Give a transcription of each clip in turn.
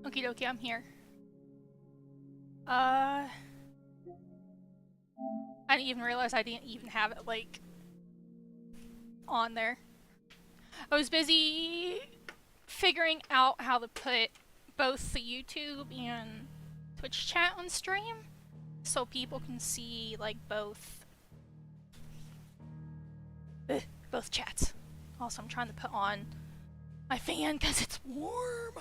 Okie dokie, I'm here. I didn't even realize I didn't even have it, like, on there. I was busy figuring out how to put both the YouTube and Twitch chat on stream so people can see, like, both chats. Also, I'm trying to put on my fan because it's warm.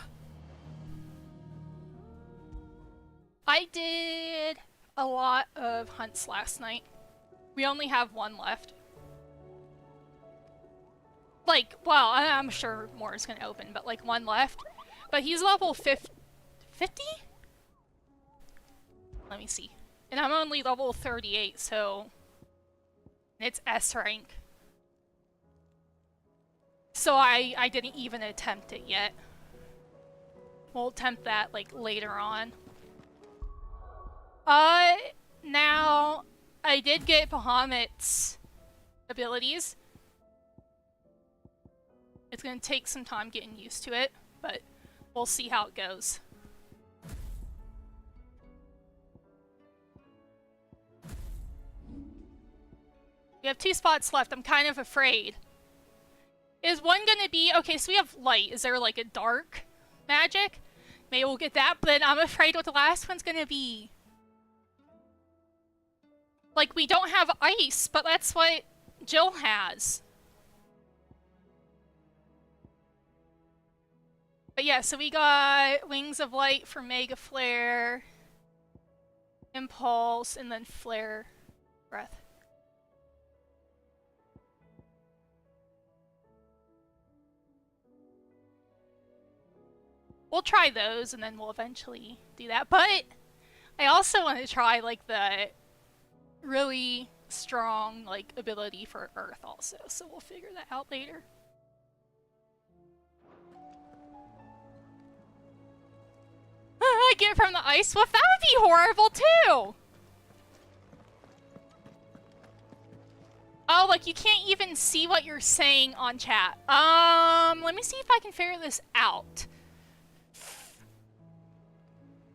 I did a lot of hunts last night. We only have one left. Like, well, I'm sure more is gonna open, but like one left. But he's level 50? Let me see. And I'm only level 38, so it's S rank. So I didn't even attempt it yet. We'll attempt that like later on. Now I did get Bahamut's abilities. It's gonna take some time getting used to it, but we'll see how it goes. We have 2 spots left. I'm kind of afraid. Is one gonna be... Okay, so we have light. Is there like a dark magic? Maybe we'll get that, but I'm afraid what the last one's gonna be. Like, we don't have ice, but that's what Jill has. But yeah, so we got Wings of Light for Mega Flare, Impulse, and then Flare Breath. We'll try those, and then we'll eventually do that. But I also want to try, like, the really strong, like, ability for Earth also. So we'll figure that out later. I get from the ice wolf? That would be horrible, too! Oh, like, you can't even see what you're saying on chat. Let me see if I can figure this out.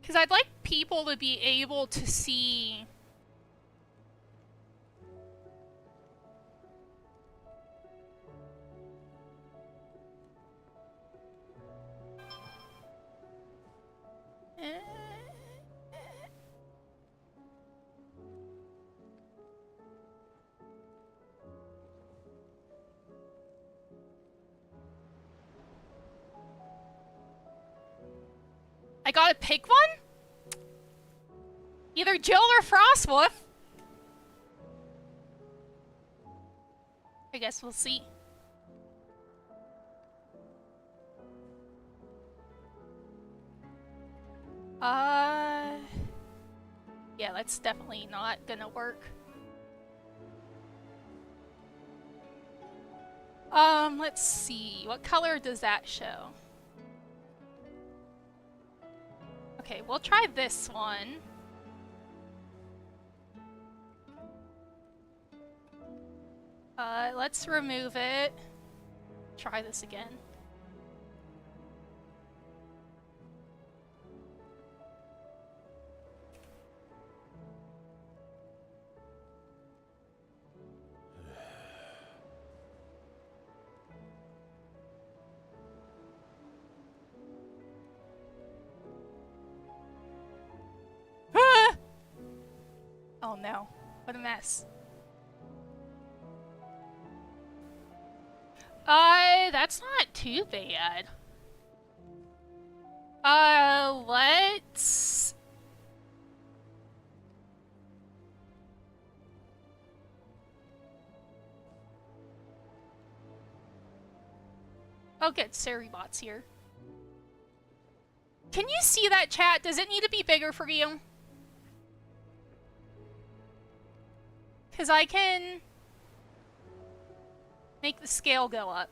Because I'd like people to be able to see... I gotta pick one? Either Jill or Frostwolf. I guess we'll see. Yeah, that's definitely not gonna work. Let's see. What color does that show? Okay, we'll try this one. Let's remove it. Try this again. Oh no, what a mess. That's not too bad. Let's... I'll get Seribots here. Can you see that, chat? Does it need to be bigger for you? Because I can make the scale go up.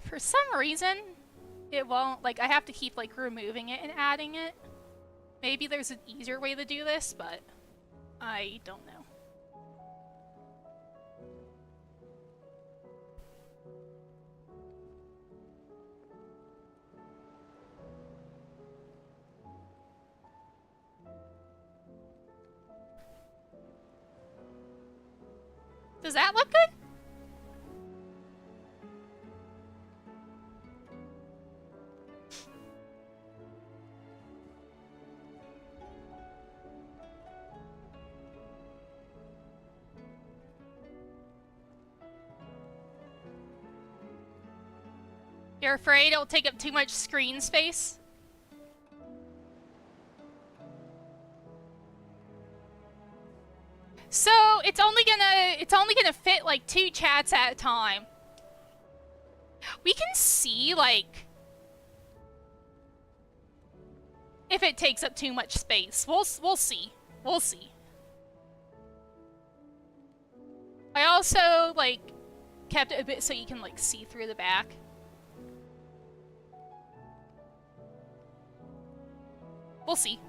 For some reason, it won't, like, I have to keep, like, removing it and adding it. Maybe there's an easier way to do this, but I don't know. Does that look good? You're afraid it'll take up too much screen space? So it's only gonna fit like 2 chats at a time. We can see like if it takes up too much space. We'll see. We'll see. I also like kept it a bit so you can like see through the back. We'll see.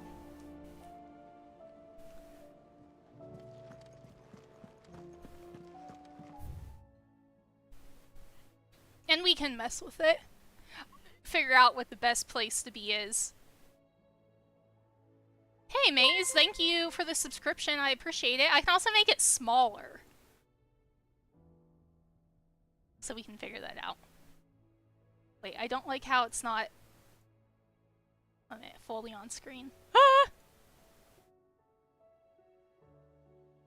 And we can mess with it. Figure out what the best place to be is. Hey, Maze, thank you for the subscription. I appreciate it. I can also make it smaller. So we can figure that out. Wait, I don't like how it's not fully on screen. Ah!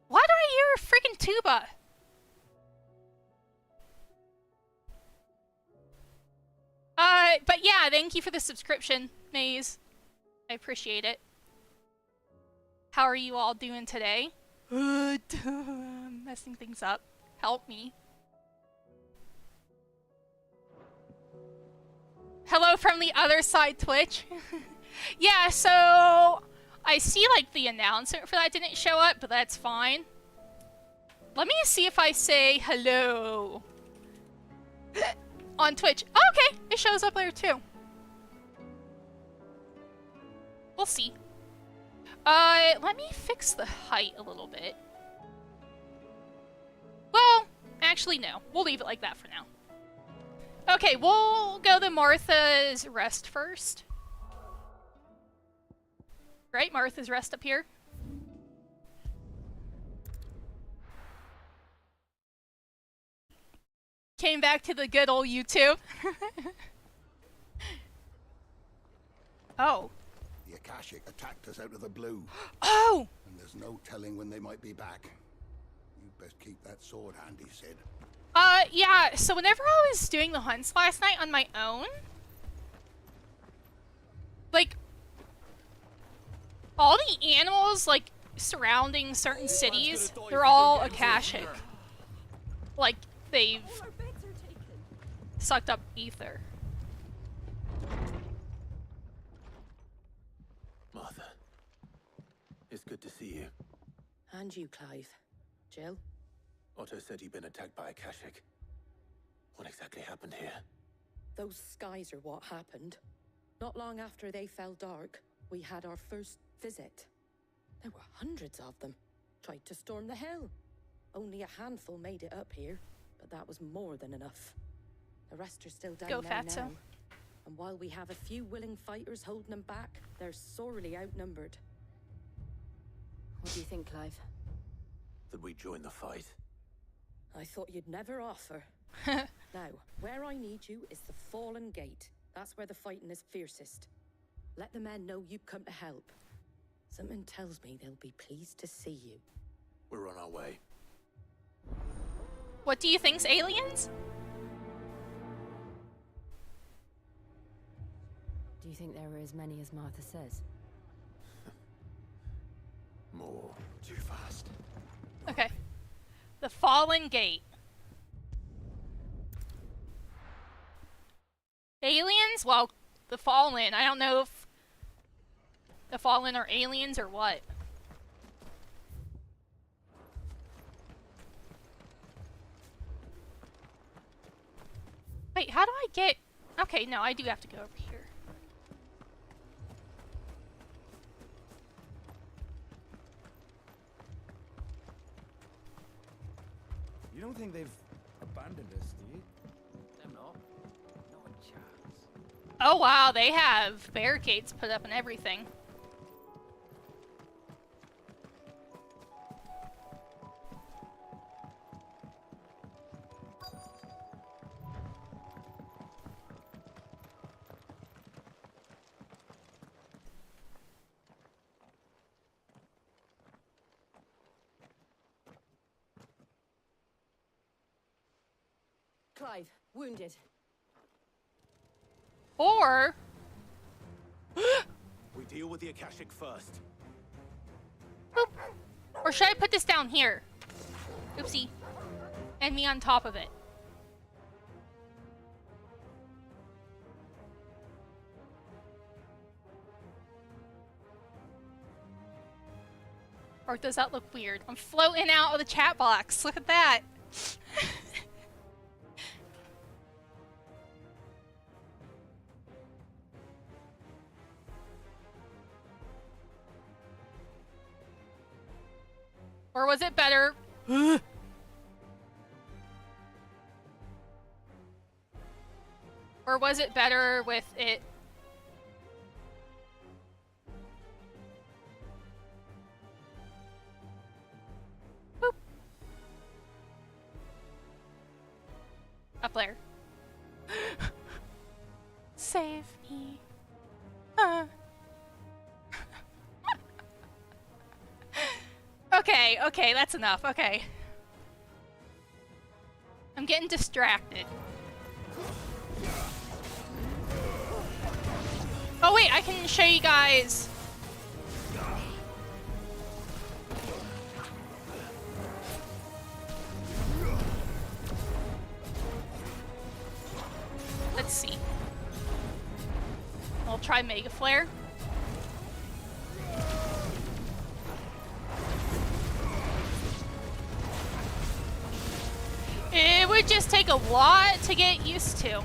Why do I hear a freaking tuba? But yeah, thank you for the subscription, Maze. I appreciate it. How are you all doing today? Messing things up. Help me. Hello from the other side, Twitch. Yeah, so I see like the announcement for that didn't show up, but that's fine. Let me see if I say hello on Twitch. Oh, okay, it shows up there too. We'll see. Let me fix the height a little bit. Well, actually no. We'll leave it like that for now. Okay, we'll go to Martha's rest first. Right, Martha's rest up here. Came back to the good old YouTube. Oh. The Akashic attacked us out of the blue. Oh! And there's no telling when they might be back. You'd best keep that sword handy, Sid. Yeah, so whenever I was doing the hunts last night on my own, like, all the animals, like, surrounding certain cities, they're all Akashic. Like, they've sucked up ether. Martha, it's good to see you. And you, Clive. Jill? Otto said you'd been attacked by Akashic. What exactly happened here? Those skies are what happened. Not long after they fell dark, we had our first visit. There were hundreds of them. Tried to storm the hill. Only a handful made it up here, but that was more than enough. The rest are still down Go there Fatso. now. And while we have a few willing fighters holding them back, they're sorely outnumbered. What do you think, Clive? That we join the fight? I thought you'd never offer. Now, where I need you is the Fallen Gate. That's where the fighting is fiercest. Let the men know you've come to help. Something tells me they'll be pleased to see you. We're on our way. What do you think's aliens? Do you think there were as many as Martha says? More. Too fast. Okay. The Fallen Gate. Aliens? Well, the Fallen. I don't know if the Fallen are aliens or what. Wait, how do I get... Okay, no, I do have to go over here. You don't think they've abandoned us, do you? Them not. Not a chance. Oh wow, they have barricades put up and everything. Clive, wounded. Or We deal with the Akashic first. boop. Or should I put this down here? Oopsie. And me on top of it. Or does that look weird? I'm floating out of the chat box. Look at that. Or was it better? Or was it better with it? Boop. Up there. Save me. Okay, that's enough. Okay. I'm getting distracted. Oh wait, I can show you guys. Let's see. I'll try Mega Flare. It would just take a lot to get used to.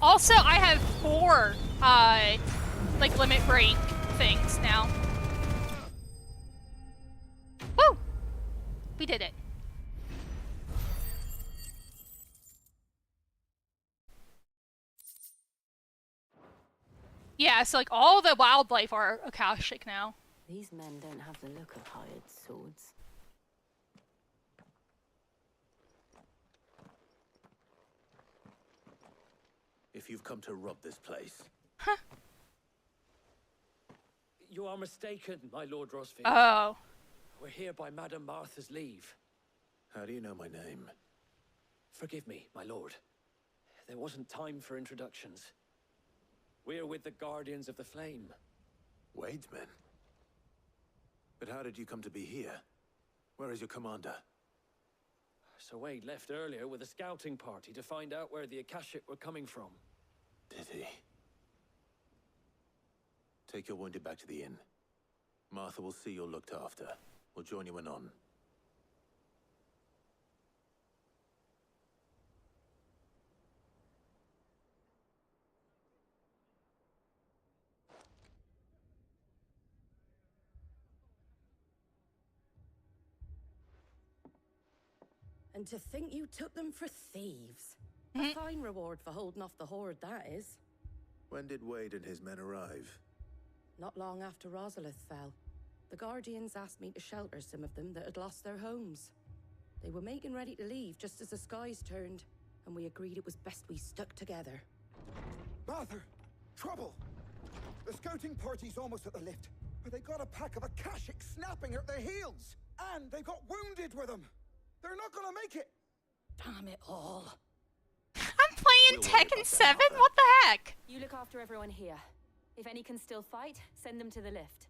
Also, I have 4, like, limit break things now. Woo! We did it. Yeah, so, like, all the wildlife are Akashic now. These men don't have the look of hired swords. If you've come to rob this place. Huh. You are mistaken, my Lord Rosfield. Oh. We're here by Madame Martha's leave. How do you know my name? Forgive me, my lord. There wasn't time for introductions. We're with the Guardians of the Flame. Wade's men? But how did you come to be here? Where is your commander? Sir Wade left earlier with a scouting party to find out where the Akashic were coming from. Did he? Take your wounded back to the inn. Martha will see you're looked after. We'll join you anon. And to think you took them for thieves. A fine reward for holding off the horde, that is. When did Wade and his men arrive? Not long after Rosalith fell, the Guardians asked me to shelter some of them that had lost their homes. They were making ready to leave just as the skies turned, and we agreed it was best we stuck together. Martha! Trouble! The scouting party's almost at the lift, but they got a pack of Akashic snapping at their heels! And they've got wounded with them! They're not gonna make it! Damn it all. I'm playing We'll worry Tekken about that 7? after. What the heck? You look after everyone here. If any can still fight, send them to the lift.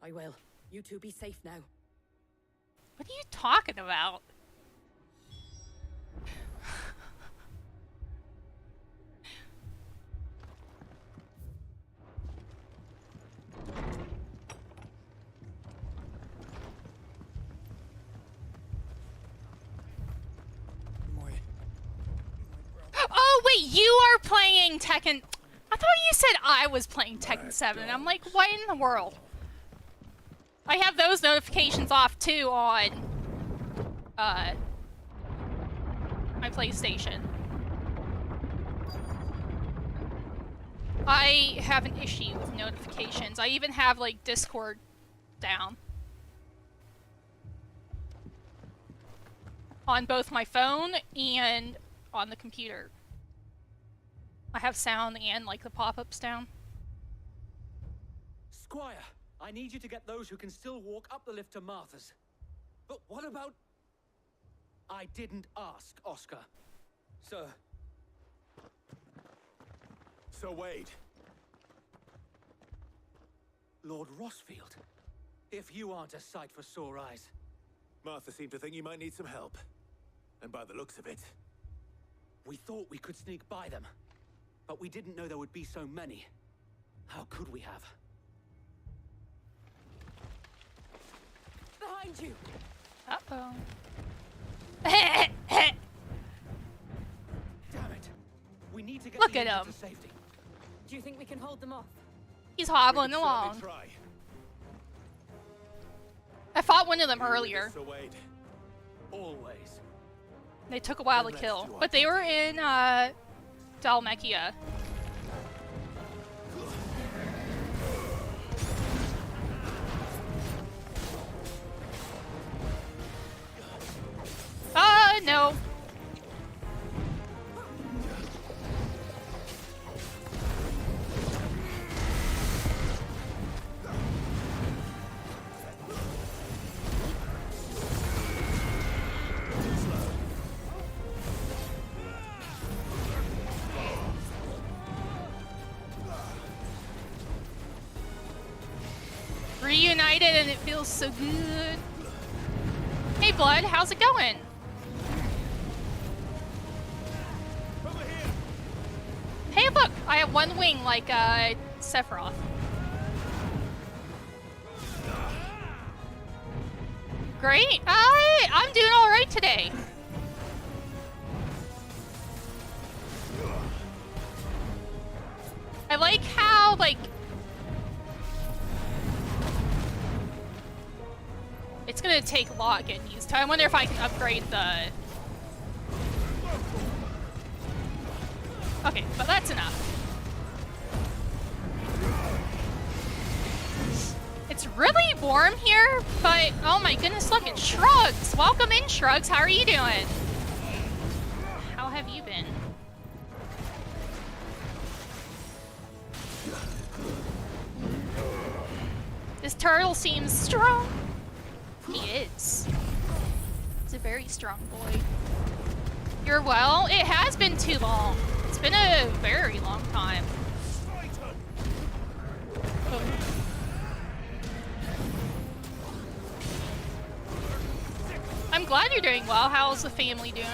I will. You two be safe now. What are you talking about? Oh wait, you are playing Tekken. I thought you said I was playing Tekken 7. I'm like, what in the world? I have those notifications off too on my PlayStation. I have an issue with notifications. I even have, like, Discord down. On both my phone and on the computer. I have sound and, like, the pop-ups down. Squire, I need you to get those who can still walk up the lift to Martha's. But what about... I didn't ask, Oscar. Sir. So Wade. Lord Rossfield. If you aren't a sight for sore eyes. Martha seemed to think you might need some help. And by the looks of it... We thought we could sneak by them. But we didn't know there would be so many. How could we have? Behind you! Uh-oh. Damn it! We need to get Look the at engine him. to safety. Do you think we can hold them off? He's We hobbling could along. certainly try. I fought one of them You with earlier. us, Sir Wade. Always. They took a while to Then kill. let's do our But they were in, Dalmekia. No. Reunited and it feels so good. Hey Blood, how's it going? Hey look, I have one wing like Sephiroth. Great, I'm doing alright today. I like how, like, it's gonna take a lot getting used to. I wonder if I can upgrade the... Okay, but that's enough. It's really warm here, but oh my goodness, look, it's Shrugs! Welcome in, Shrugs, how are you doing? How have you been? This turtle seems strong. He is. He's a very strong boy. You're well? It has been too long. It's been a very long time. Oh. I'm glad you're doing well. How's the family doing?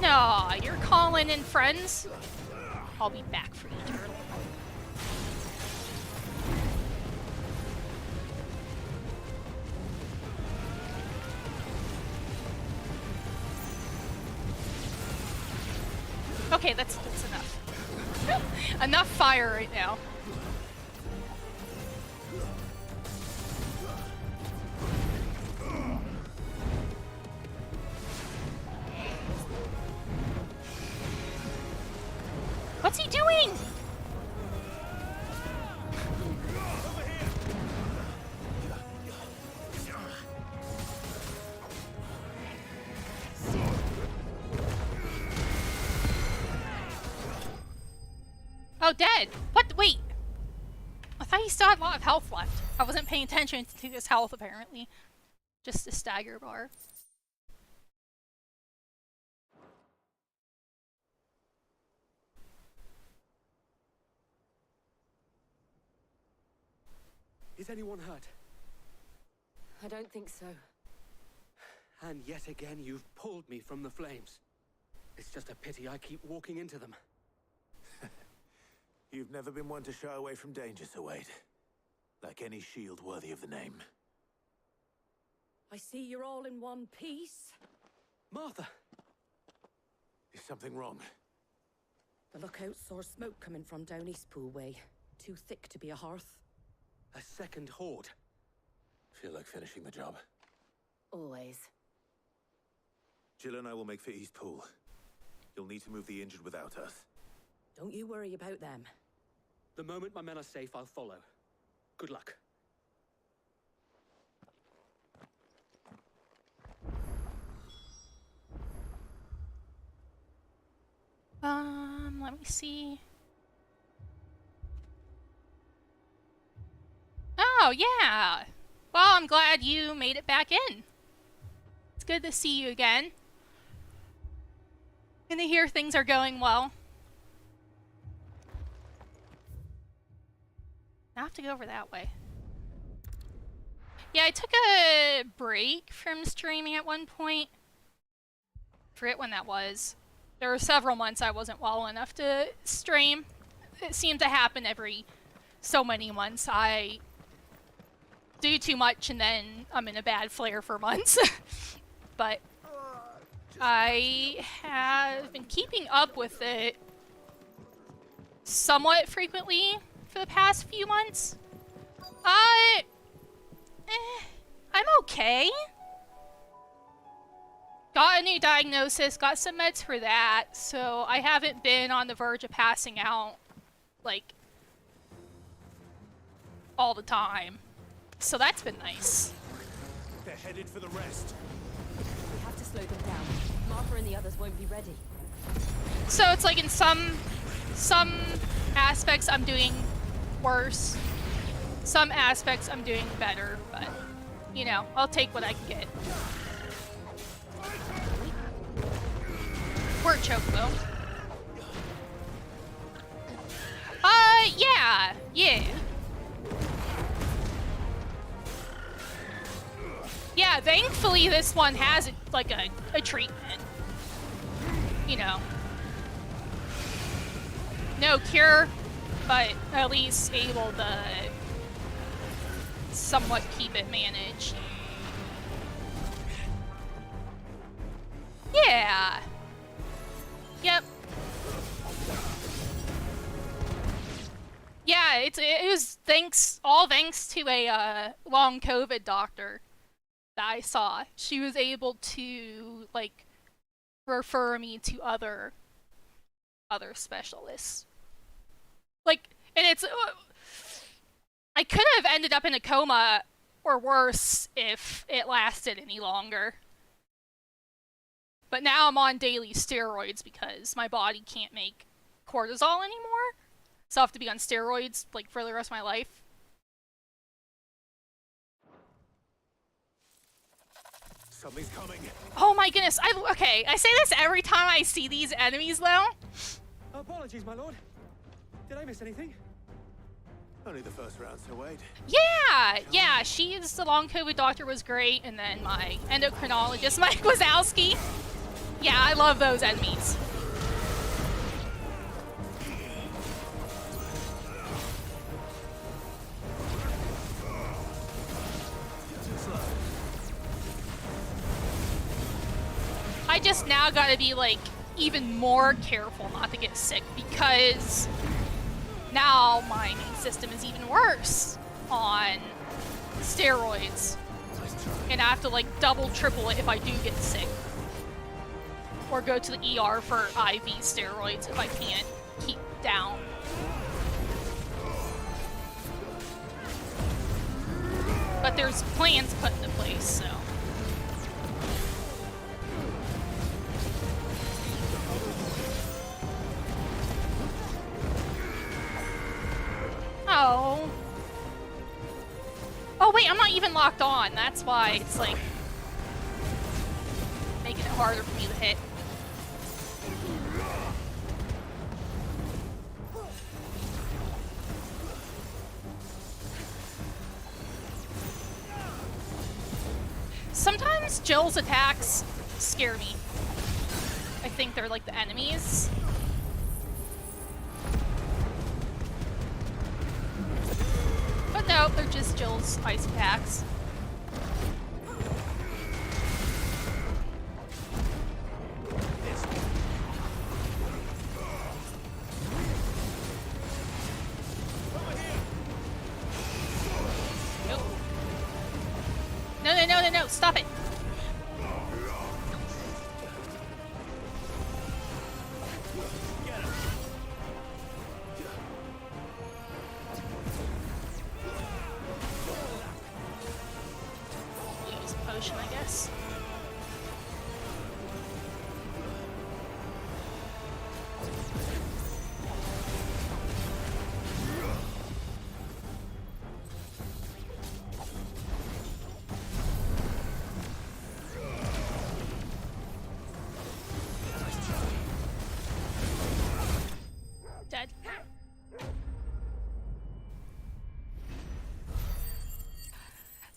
Aw, you're calling in friends? I'll be back for you, turtle. Okay, that's enough. Enough fire right now. What's he doing? Oh, dead. What? Wait. I thought he still had a lot of health left. I wasn't paying attention to his health, apparently. Just a stagger bar. Is anyone hurt? I don't think so. And yet again, you've pulled me from the flames. It's just a pity I keep walking into them. You've never been one to shy away from danger, Sir Wade. Like any shield worthy of the name. I see you're all in one piece. Martha! Is something wrong? The lookout saw smoke coming from down Eastpool way. Too thick to be a hearth. A second horde. Feel like finishing the job. Always. Jill and I will make for East Pool. You'll need to move the injured without us. Don't you worry about them. The moment my men are safe, I'll follow. Good luck. Let me see. Oh, yeah. Well, I'm glad you made it back in. It's good to see you again. And to hear things are going well. I have to go over that way. Yeah, I took a break from streaming at one point. Forget when that was. There were several months I wasn't well enough to stream. It seemed to happen every so many months. I do too much and then I'm in a bad flare for months. But I have been keeping up with it somewhat frequently for the past few months. I'm okay. Got a new diagnosis, got some meds for that, so I haven't been on the verge of passing out, like, all the time. So that's been nice. They're headed for the rest. We have to slow them down. Martha and the others won't be ready. So it's like in some aspects I'm doing worse. Some aspects I'm doing better, but, you know, I'll take what I can get. We're Chocobo. Yeah. Yeah, thankfully this one has, like, a treatment. You know. No cure, but at least able to somewhat keep it managed. Yeah. Yep. Yeah, it was all thanks to a long COVID doctor that I saw. She was able to, like, refer me to other specialists. Like, and it's I could have ended up in a coma or worse if it lasted any longer. But now I'm on daily steroids because my body can't make cortisol anymore. So I have to be on steroids, like, for the rest of my life. Something's coming. Oh my goodness, okay, I say this every time I see these enemies, though. Apologies, my lord. Did I miss anything? Only the first round, so wait. Yeah, the long COVID doctor was great, and then my endocrinologist, Mike Wazowski. Yeah, I love those enemies. I just now gotta be, like, even more careful not to get sick because now my immune system is even worse on steroids. And I have to, like, double, triple it if I do get sick. Or go to the ER for IV steroids if I can't keep down. But there's plans put into place, so. Oh. Oh wait, I'm not even locked on. That's why it's like making it harder for me to hit. Sometimes Jill's attacks scare me. I think they're like the enemies. But no, they're just Jill's ice attacks. Nope. No, stop it. mission, I guess. Dead.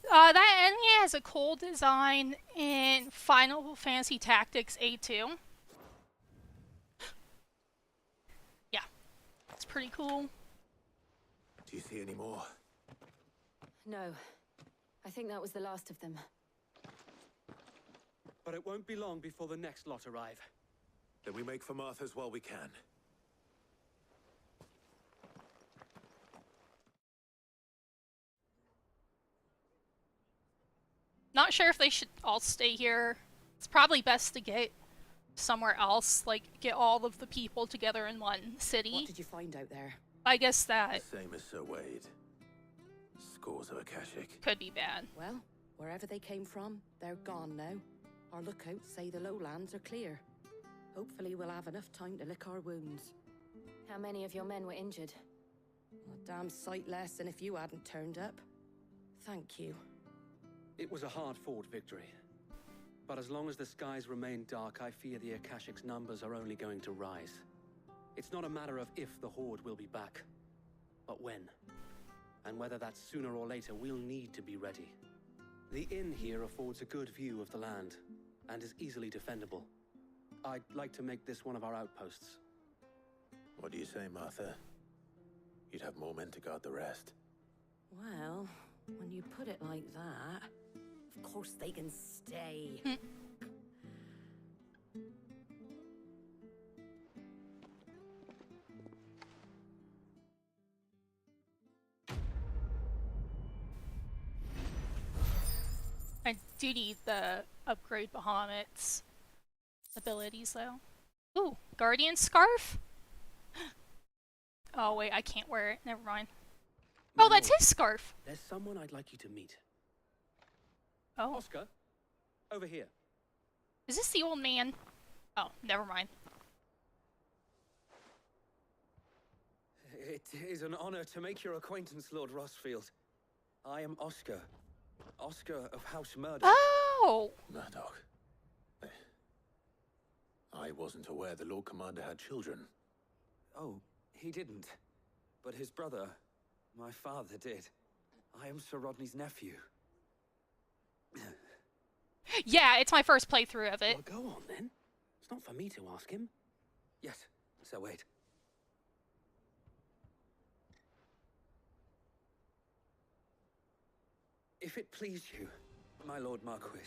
That enemy has a cool design in Final Fantasy Tactics A2. Yeah, it's pretty cool. Do you see any more? No. I think that was the last of them. But it won't be long before the next lot arrive. Then we make for Martha's while we can. Not sure if they should all stay here. It's probably best to get somewhere else, like get all of the people together in one city. What did you find out there? I guess that The same as Sir Wade. Scores of Akashic. could be bad. Well, wherever they came from, they're gone now. Our lookouts say the lowlands are clear. Hopefully we'll have enough time to lick our wounds. How many of your men were injured? A damn sight less than if you hadn't turned up. Thank you. It was a hard-fought victory. But as long as the skies remain dark, I fear the Akashic's numbers are only going to rise. It's not a matter of if the Horde will be back, but when. And whether that's sooner or later, we'll need to be ready. The inn here affords a good view of the land, and is easily defendable. I'd like to make this one of our outposts. What do you say, Martha? You'd have more men to guard the rest. Well, when you put it like that, of course they can stay. I do need the upgrade Bahamut's abilities, though. Ooh, Guardian Scarf? Oh, wait, I can't wear it. Never mind. Oh, that's his scarf! There's someone I'd like you to meet. Oh, Oscar, over here. is this the old man? Oh, never mind. It is an honor to make your acquaintance, Lord Rossfield. I am Oscar. Oscar of House Murder. Oh! Murdoch. I wasn't aware the Lord Commander had children. Oh, he didn't. But his brother, my father, did. I am Sir Rodney's nephew. Yeah, it's my first playthrough of it. Well, go on then. It's not for me to ask him. Yes, Sir Wade. If it please you, my Lord Marquis,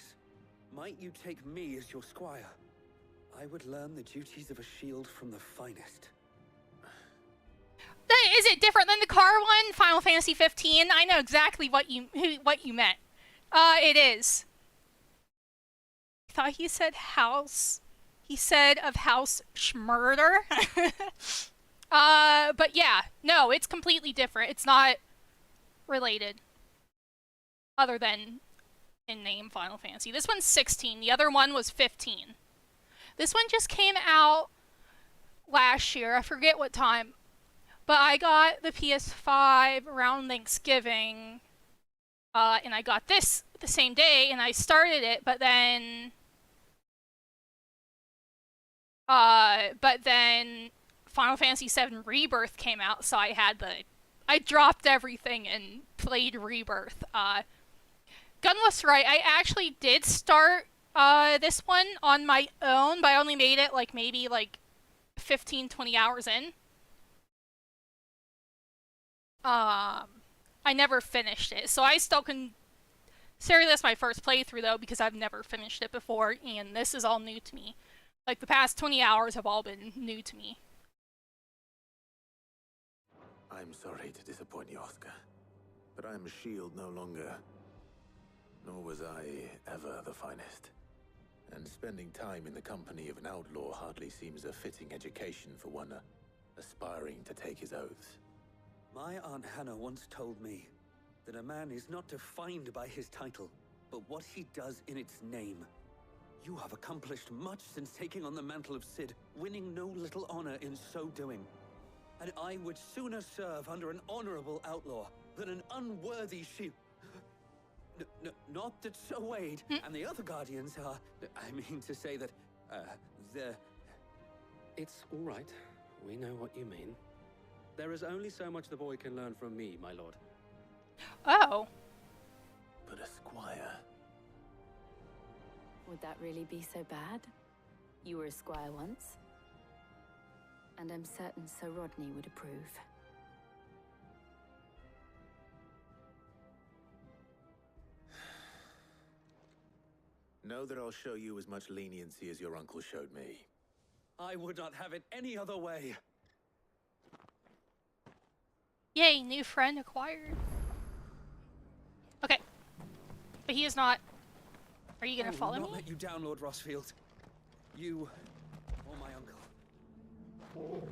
might you take me as your squire? I would learn the duties of a shield from the finest. Is it different than the car one, Final Fantasy 15? I know exactly what you meant. It is. I thought he said house. He said of House Schmurder. But yeah, no, it's completely different. It's not related. Other than in name Final Fantasy. This one's 16. The other one was 15. This one just came out last year. I forget what time. But I got the PS5 around Thanksgiving. And I got this the same day, and I started it, but then Final Fantasy VII Rebirth came out, so I dropped everything and played Rebirth. Gun was right. I actually did start this one on my own, but I only made it maybe 15-20 hours in. I never finished it, so I still consider this my first playthrough though, because I've never finished it before, and this is all new to me. The past 20 hours have all been new to me. I'm sorry to disappoint you, Oscar, but I am a shield no longer. Nor was I ever the finest. And spending time in the company of an outlaw hardly seems a fitting education for one aspiring to take his oaths. My Aunt Hannah once told me that a man is not defined by his title, but what he does in its name. You have accomplished much since taking on the mantle of Cid, winning no little honor in so doing. And I would sooner serve under an honorable outlaw than an unworthy shield. Not that Sir Wade and the other Guardians are... I mean to say that, they're... It's all right. We know what you mean. There is only so much the boy can learn from me, my lord. Oh. But a squire. Would that really be so bad? You were a squire once. And I'm certain Sir Rodney would approve. Know that I'll show you as much leniency as your uncle showed me. I would not have it any other way. Yay, new friend acquired. Okay. But he is not... Are you gonna follow I will me? not let you down, Lord Rossfield. You or my uncle.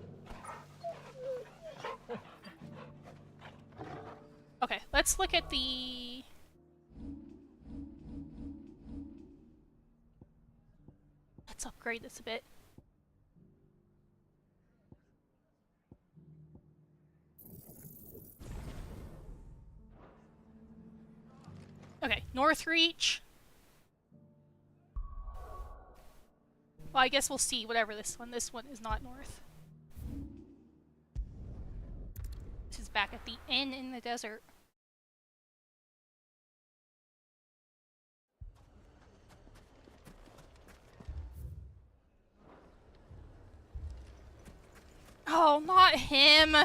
Okay, let's look at the... Let's upgrade this a bit. Okay, Northreach. Well, I guess we'll see whatever this one. This one is not north. This is back at the inn in the desert. Oh, not him!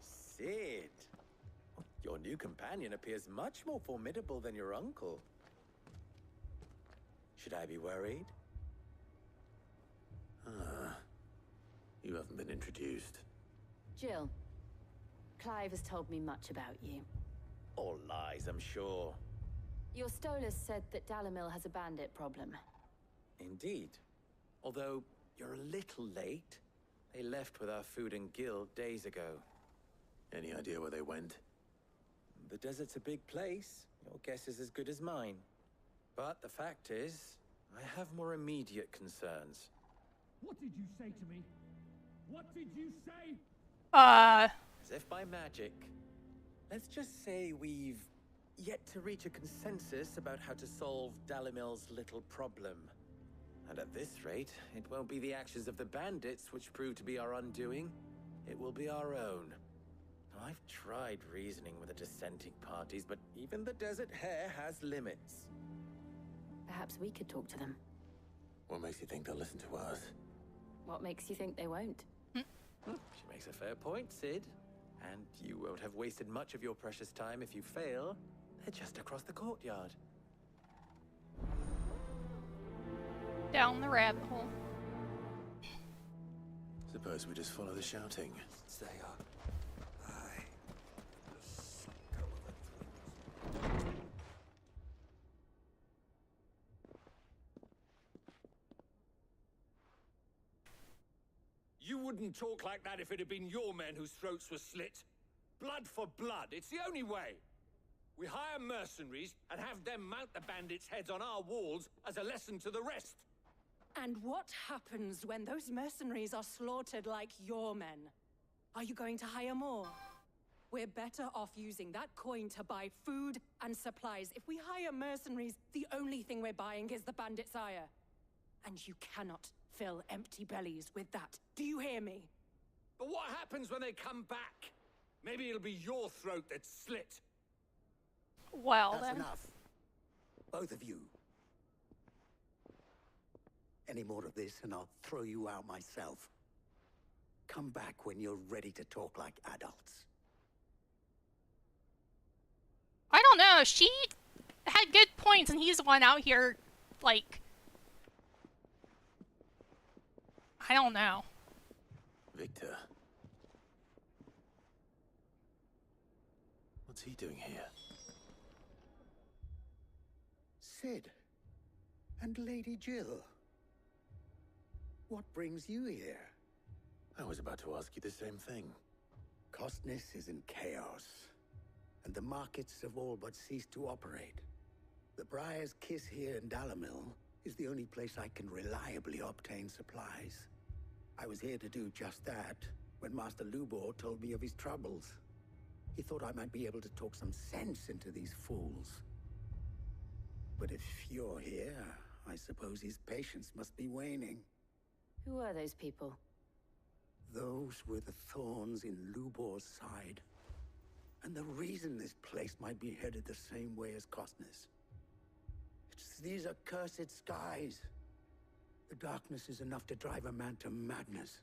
Cid! Your new companion appears much more formidable than your uncle. Should I be worried? Ah, you haven't been introduced. Jill, Clive has told me much about you. All lies, I'm sure. Your Stolas said that Dalamil has a bandit problem. Indeed. Although, you're a little late. They left with our food and guild days ago. Any idea where they went? The desert's a big place. Your guess is as good as mine. But the fact is, I have more immediate concerns. What did you say to me? What did you say? As if by magic. Let's just say we've yet to reach a consensus about how to solve Dalamil's little problem. And at this rate, it won't be the actions of the bandits which prove to be our undoing. It will be our own. I've tried reasoning with the dissenting parties, but even the Desert Hare has limits. Perhaps we could talk to them. What makes you think they'll listen to us? What makes you think they won't? She makes a fair point, Cid. And you won't have wasted much of your precious time if you fail. They're just across the courtyard. Down the rabbit hole. Suppose we just follow the shouting. They are. You wouldn't talk like that if it had been your men whose throats were slit. Blood for blood, it's the only way. We hire mercenaries and have them mount the bandits' heads on our walls as a lesson to the rest. And what happens when those mercenaries are slaughtered like your men? Are you going to hire more? We're better off using that coin to buy food and supplies. If we hire mercenaries, the only thing we're buying is the bandits' ire. And you cannot fill empty bellies with that. Do you hear me? But what happens when they come back? Maybe it'll be your throat that's slit. Well, That's then. enough. Both of you. Any more of this and I'll throw you out myself. Come back when you're ready to talk like adults. I don't know. She had good points, and he's the one out here, like... I don't know. Victor. What's he doing here? Cid. And Lady Jill. What brings you here? I was about to ask you the same thing. Costness is in chaos, and the markets have all but ceased to operate. The Briar's Kiss here in Dalamil is the only place I can reliably obtain supplies. I was here to do just that when Master Lubor told me of his troubles. He thought I might be able to talk some sense into these fools. But if you're here, I suppose his patience must be waning. Who are those people? Those were the thorns in Lubor's side. And the reason this place might be headed the same way as Costness. It's these accursed skies. The darkness is enough to drive a man to madness.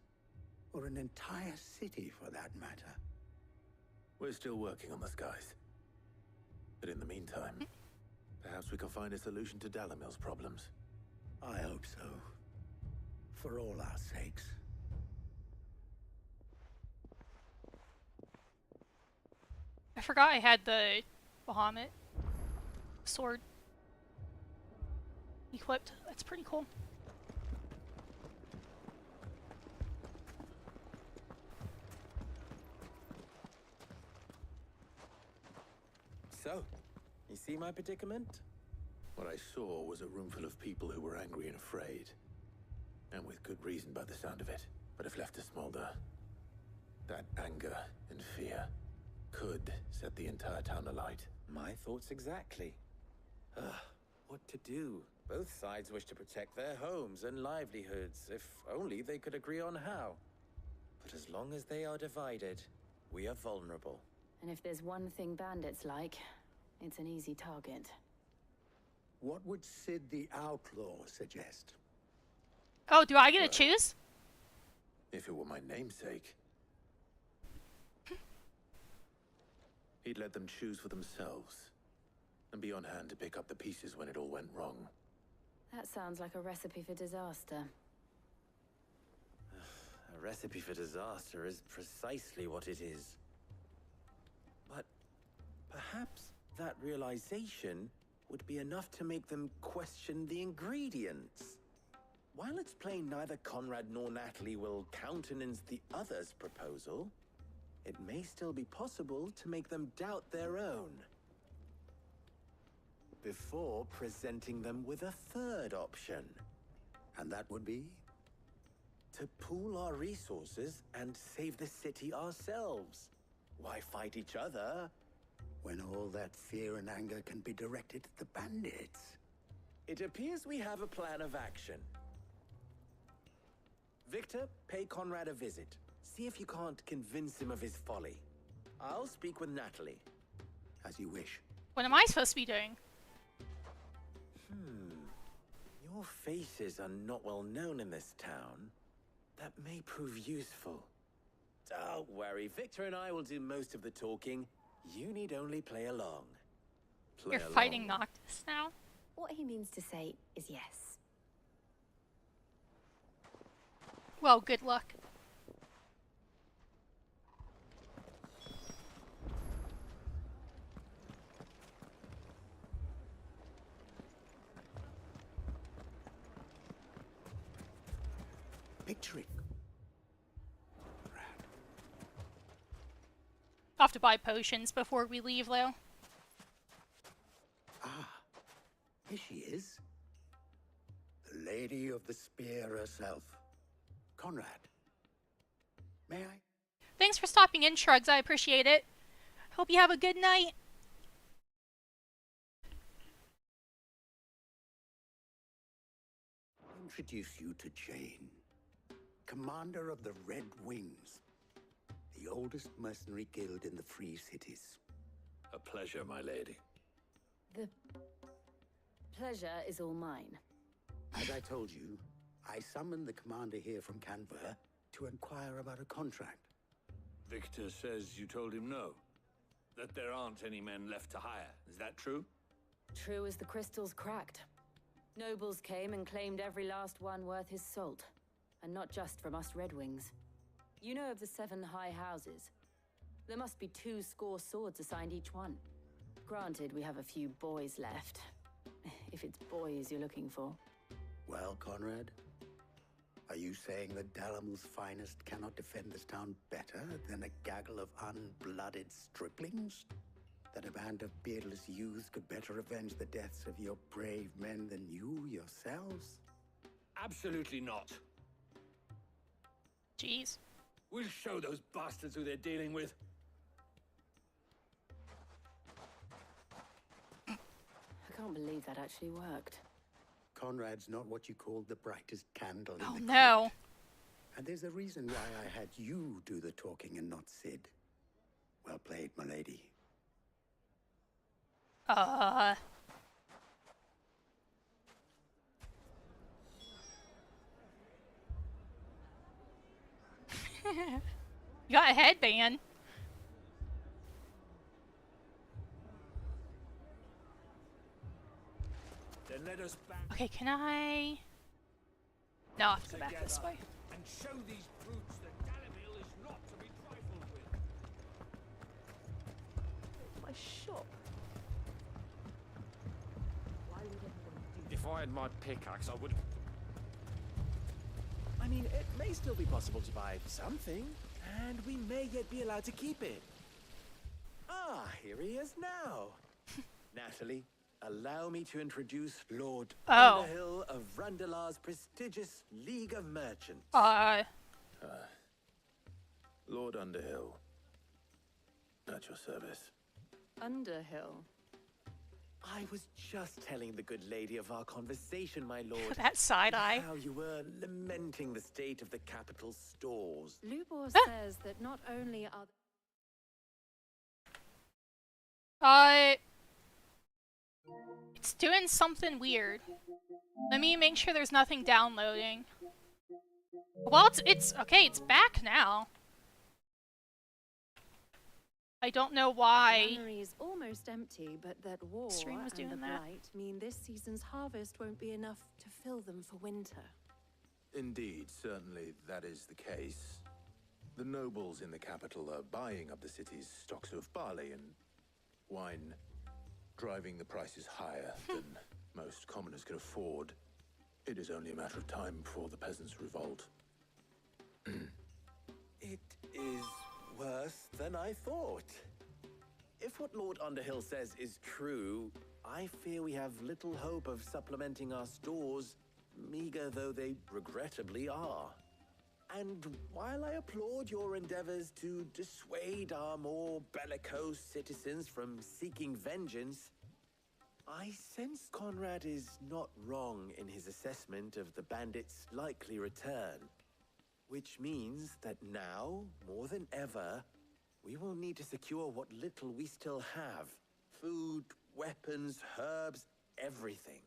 Or an entire city, for that matter. We're still working on the skies. But in the meantime, perhaps we can find a solution to Dalamil's problems. I hope so. For all our sakes. I forgot I had the Bahamut sword equipped. That's pretty cool. So, you see my predicament? What I saw was a room full of people who were angry and afraid. And with good reason by the sound of it. But if left to smolder, that anger and fear could set the entire town alight. My thoughts exactly. What to do? Both sides wish to protect their homes and livelihoods, if only they could agree on how. But as long as they are divided, we are vulnerable. And if there's one thing bandits like, it's an easy target. What would Sid the Outlaw suggest? Oh, do I get to choose? If it were my namesake. He'd let them choose for themselves. And be on hand to pick up the pieces when it all went wrong. That sounds like a recipe for disaster. A recipe for disaster is precisely what it is. But perhaps that realization would be enough to make them question the ingredients. While it's plain neither Conrad nor Natalie will countenance the other's proposal, it may still be possible to make them doubt their own. Before presenting them with a third option. And that would be? To pool our resources and save the city ourselves. Why fight each other? When all that fear and anger can be directed at the bandits. It appears we have a plan of action. Victor, pay Conrad a visit. See if you can't convince him of his folly. I'll speak with Natalie. As you wish. What am I supposed to be doing? Your faces are not well known in this town. That may prove useful. Don't worry, Victor and I will do most of the talking. You need only play along. You're fighting Noctis now? What he means to say is yes. Well, good luck. Picture it. I'll have to buy potions before we leave, though. Ah, here she is. The Lady of the Spear herself. Conrad. May I? Thanks for stopping in, Shrugs. I appreciate it. Hope you have a good night. Introduce you to Jane, commander of the Red Wings, the oldest mercenary guild in the Free Cities. A pleasure, my lady. The pleasure is all mine. As I told you, I summoned the commander here from Canberra to inquire about a contract. Victor says you told him no. That there aren't any men left to hire. Is that true? True as the crystals cracked. Nobles came and claimed every last one worth his salt. And not just from us Red Wings. You know of the 7 high houses. There must be 2 swords assigned each one. Granted, we have a few boys left. If it's boys you're looking for. Well, Conrad, Are you saying that Dalamil's finest cannot defend this town better than a gaggle of unblooded striplings? That a band of beardless youths could better avenge the deaths of your brave men than you yourselves? Absolutely not. Jeez. We'll show those bastards who they're dealing with. I can't believe that actually worked. Conrad's not what you called the brightest candle in Oh the no. crypt. And there's a reason why I had you do the talking and not Sid. Well played, my lady. You got a headband. Then let us back Okay, can I? No, I have to go back this way. and show these brutes that Dalamil is not to be trifled with. My shop. Why would anyone do If I had my pickaxe, I would. I mean, it may still be possible to buy something, and we may yet be allowed to keep it. Ah, here he is now. Natalie, allow me to introduce Lord Oh. Underhill of Randalar's prestigious League of Merchants. Lord Underhill. At your service. Underhill. I was just telling the good lady of our conversation, my lord. That side eye. How you were lamenting the state of the capital stores. Lubor says that not only are It's doing something weird. Let me make sure there's nothing downloading. Well, it's okay, it's back now. I don't know why. the granary is almost empty, but that war Stream was and doing the that. blight mean this season's harvest won't be enough to fill them for winter. Indeed, certainly that is the case. The nobles in the capital are buying up the city's stocks of barley and wine, driving the prices higher than most commoners can afford. It is only a matter of time before the peasants revolt. It is worse than I thought. If what Lord Underhill says is true, I fear we have little hope of supplementing our stores, meager though they regrettably are. And while I applaud your endeavors to dissuade our more bellicose citizens from seeking vengeance, I sense Conrad is not wrong in his assessment of the bandits' likely return. Which means that now, more than ever, we will need to secure what little we still have. Food, weapons, herbs, everything.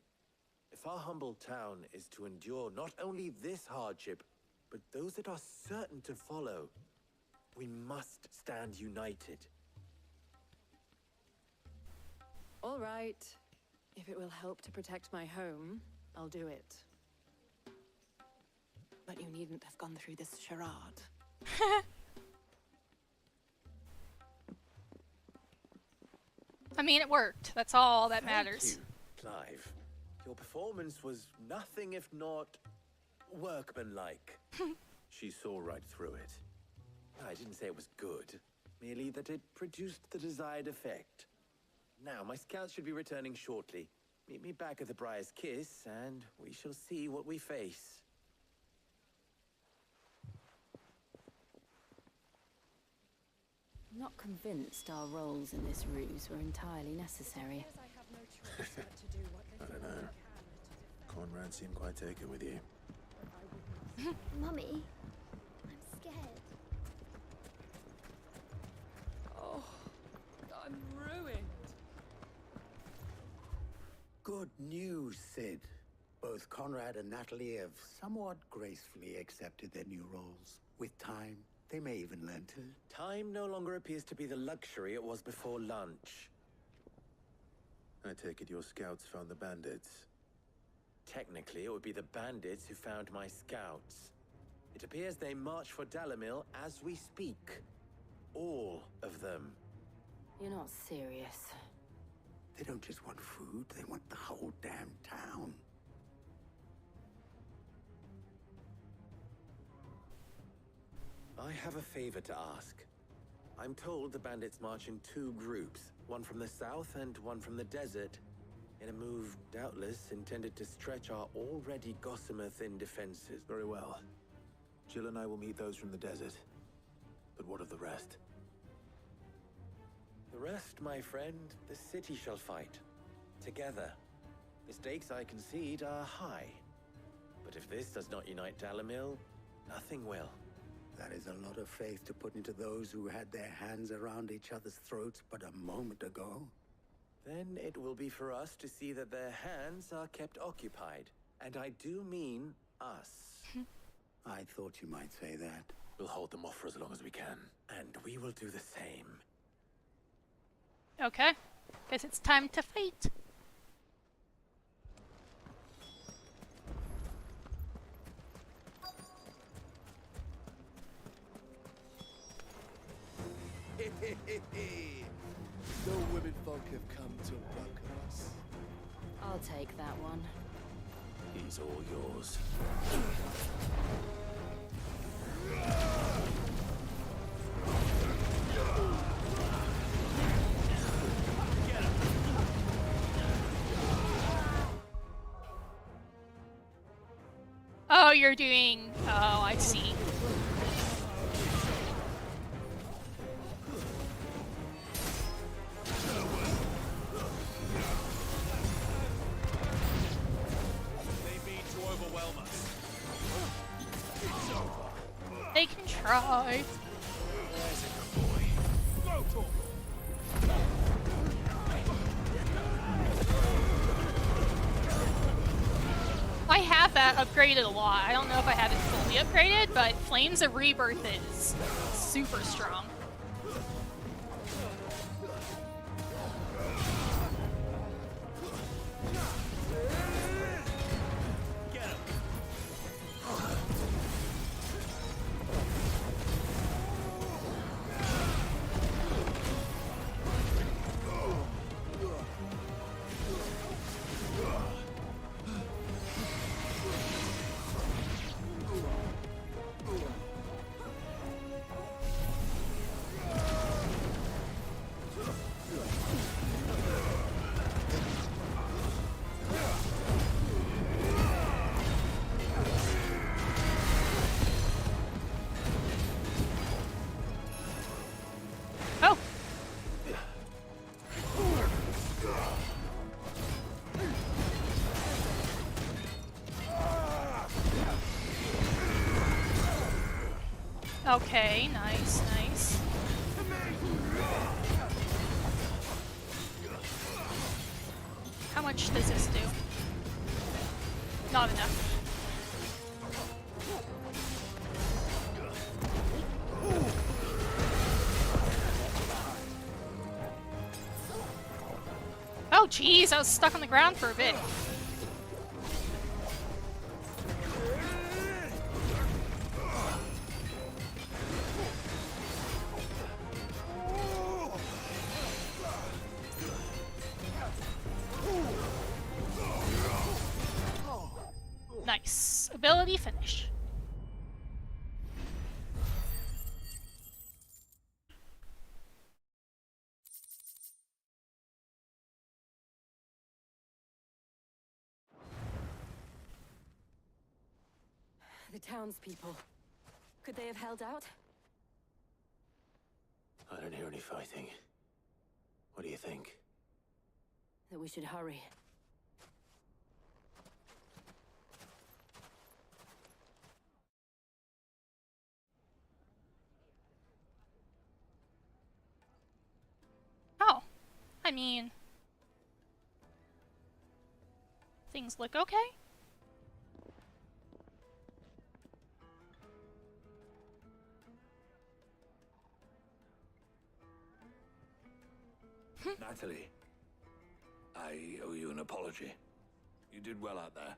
If our humble town is to endure not only this hardship, but those that are certain to follow, we must stand united. All right. If it will help to protect my home, I'll do it. But you needn't have gone through this charade. I mean, it worked. That's all that matters. Thank you, Clive. Your performance was nothing if not workmanlike. She saw right through it. I didn't say it was good, merely that it produced the desired effect. Now, my scouts should be returning shortly. Meet me back at the Briar's Kiss, and we shall see what we face. I'm not convinced our roles in this ruse were entirely necessary. I don't know. Conrad seemed quite taken with you. Mummy, I'm scared. Oh, I'm ruined. Good news, Sid. Both Conrad and Natalie have somewhat gracefully accepted their new roles. With time, they may even learn to... Time no longer appears to be the luxury it was before lunch. I take it your scouts found the bandits. Technically, it would be the bandits who found my scouts. It appears they march for Dalamil as we speak. All of them. You're not serious. They don't just want food, they want the whole damn town. I have a favor to ask. I'm told the bandits march in 2 groups, one from the south and one from the desert, in a move doubtless intended to stretch our already gossamer-thin defenses. Very well. Jill and I will meet those from the desert. But what of the rest? The rest, my friend, the city shall fight. Together. The stakes, I concede, are high. But if this does not unite Dalamil, nothing will. That is a lot of faith to put into those who had their hands around each other's throats but a moment ago. Then it will be for us to see that their hands are kept occupied. And I do mean us. I thought you might say that. We'll hold them off for as long as we can. And we will do the same. Okay. Guess it's time to fight. No women folk have come to welcome us. I'll take that one. He's all yours. Oh, you're doing... Oh, I see. They can try. There's a good boy. Go talk. I have that upgraded a lot. I don't know if I have it fully upgraded, but Flames of Rebirth is super strong. Okay, nice, nice. How much does this do? Not enough. Oh jeez, I was stuck on the ground for a bit. Nice. Ability finish. The townspeople. Could they have held out? I don't hear any fighting. What do you think? That we should hurry. Oh. I mean... things look okay? Natalie, I owe you an apology. You did well out there.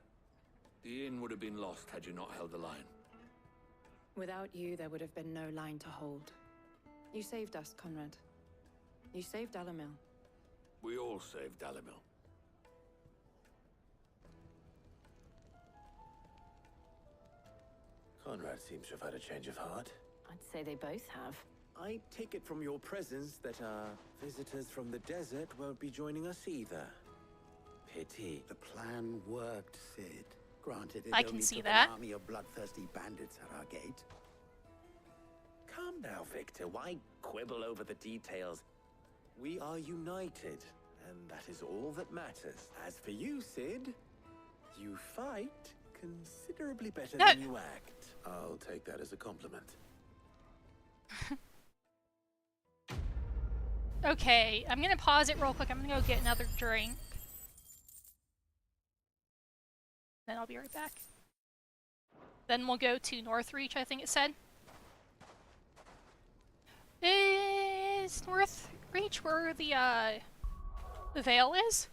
The inn would have been lost had you not held the line. Without you, there would have been no line to hold. You saved us, Conrad. You saved Dalamil. We all saved Dalamil. Conrad seems to have had a change of heart. I'd say they both have. I take it from your presence that visitors from the desert won't be joining us either. Pity. The plan worked, Sid. Granted, it I can only see took that. an army of bloodthirsty bandits at our gate. Come now, Victor. Why quibble over the details? We are united, and that is all that matters. As for you, Sid, you fight considerably better No. than you act. I'll take that as a compliment. Okay, I'm gonna pause it real quick. I'm gonna go get another drink. Then I'll be right back. Then we'll go to Northreach, I think it said. Is Northreach where the Vale is?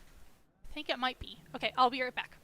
I think it might be. Okay, I'll be right back.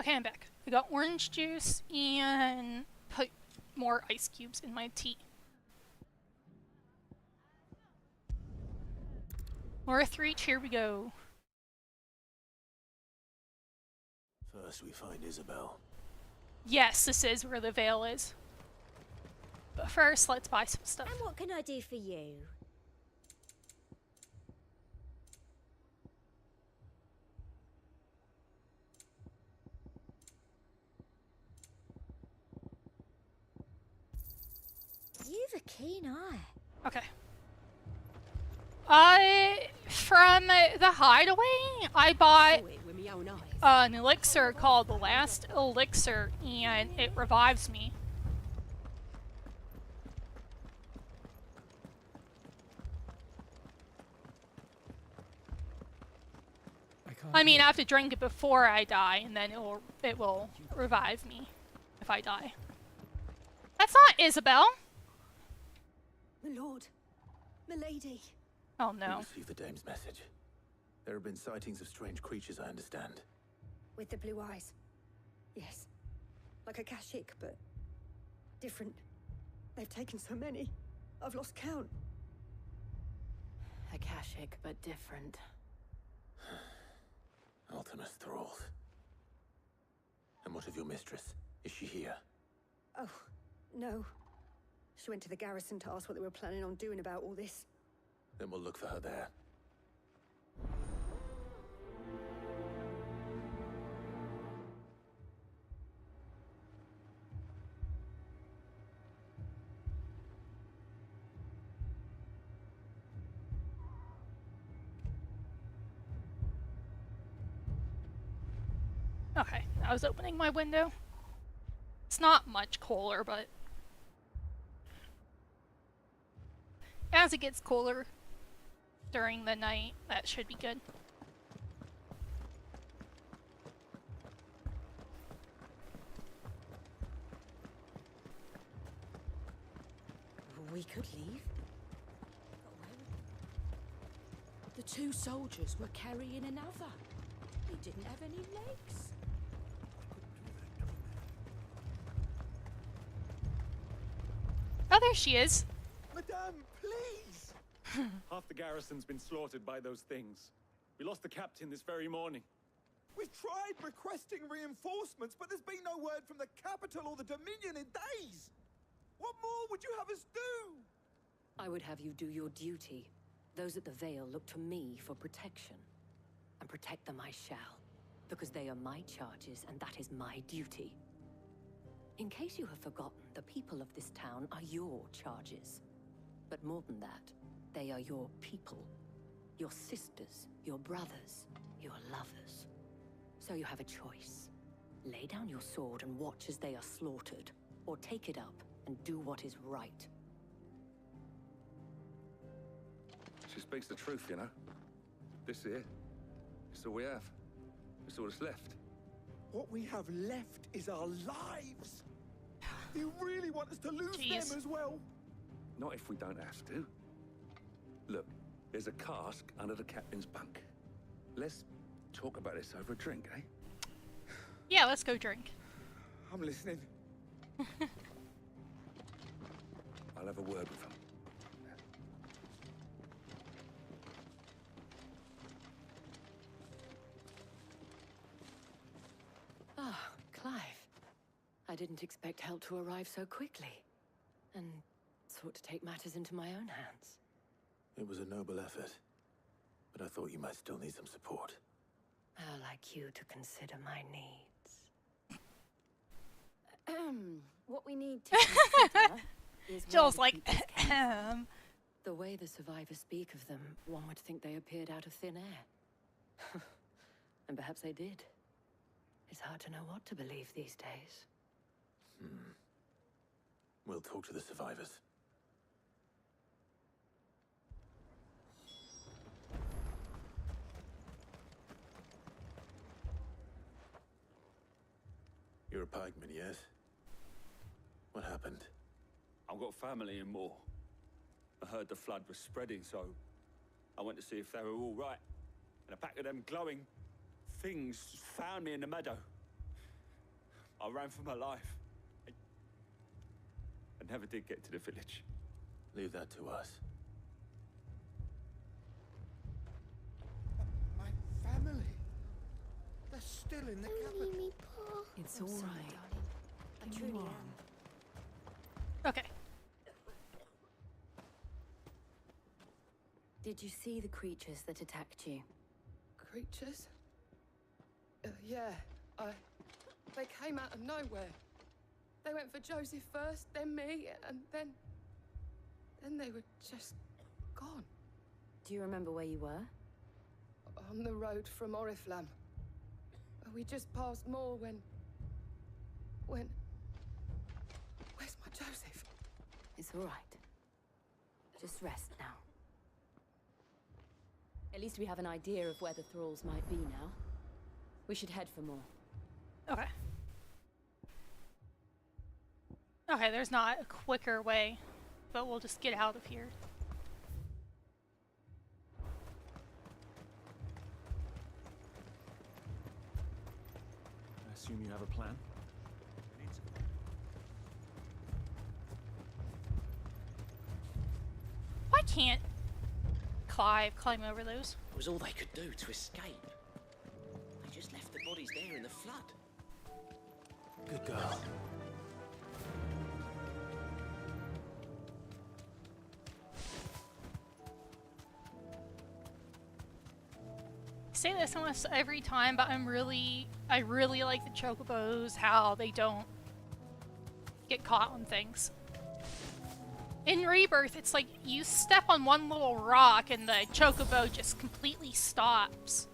Okay, I'm back. I got orange juice and put more ice cubes in my tea. Northreach, here we go. First we find Isabel. Yes, this is where the Vale is. But first, let's buy some stuff. And what can I do for you? You've a keen eye. Okay. From the hideaway, I bought an elixir called the Last Elixir, and it revives me. I mean, I have to drink it before I die, and then it will revive me if I die. That's not Isabel. My lord, my lady. Oh no. We received the dame's message. There have been sightings of strange creatures, I understand. With the blue eyes. Yes. Like a Kashik, but different. They've taken so many. I've lost count. Akashic, but different. Ultimus thralls. And what of your mistress? Is she here? Oh, no. She went to the garrison to ask what they were planning on doing about all this. Then we'll look for her there. Okay, I was opening my window. It's not much cooler, but as it gets cooler during the night, that should be good. We could leave. The two soldiers were carrying another. They didn't have any legs. Oh, there she is. Madame, please! Half the garrison's been slaughtered by those things. We lost the captain this very morning. We've tried requesting reinforcements, but there's been no word from the capital or the Dominion in days. What more would you have us do? I would have you do your duty. Those at the Vale look to me for protection. And protect them I shall. Because they are my charges, and that is my duty. In case you have forgotten, the people of this town are your charges. But more than that, they are your people. Your sisters, your brothers, your lovers. So you have a choice. Lay down your sword and watch as they are slaughtered, or take it up and do what is right. She speaks the truth, you know. This here, it's all we have. It's all that's left. What we have left is our lives. Do you really want us to lose them as well? Not if we don't have to. Look, there's a cask under the captain's bunk. Let's talk about this over a drink, eh? Yeah, let's go drink. I'm listening. I'll have a word with him. Ah, Clive. I didn't expect help to arrive so quickly. And sought to take matters into my own hands. It was a noble effort, but I thought you might still need some support. How like you to consider my needs. What we need to consider is Joel's where like, the creatures came from. The way the survivors speak of them, one would think they appeared out of thin air. And perhaps they did. It's hard to know what to believe these days. We'll talk to the survivors. You're a pikeman, yes? What happened? I've got family in Moor. I heard the flood was spreading, so I went to see if they were all right. And a pack of them glowing things found me in the meadow. I ran for my life. I never did get to the village. Leave that to us. My family. They're still in the capital. Me, Paul. It's all right. I truly am. Okay. Did you see the creatures that attacked you? Creatures? Yeah, they came out of nowhere. They went for Joseph first, then me, and then they were just gone. Do you remember where you were? On the road from Oriflamme. We just passed Moor when... Where's my Joseph? It's all right. Just rest now. At least we have an idea of where the thralls might be now. We should head for more. Okay. Okay, there's not a quicker way, but we'll just get out of here. I assume you have a plan? Why can't Clive climb over those? It was all they could do to escape. They just left the bodies there in the flood. Good girl. I say this almost every time, but I really like the chocobos, how they don't get caught on things. In Rebirth, it's like you step on one little rock and the chocobo just completely stops.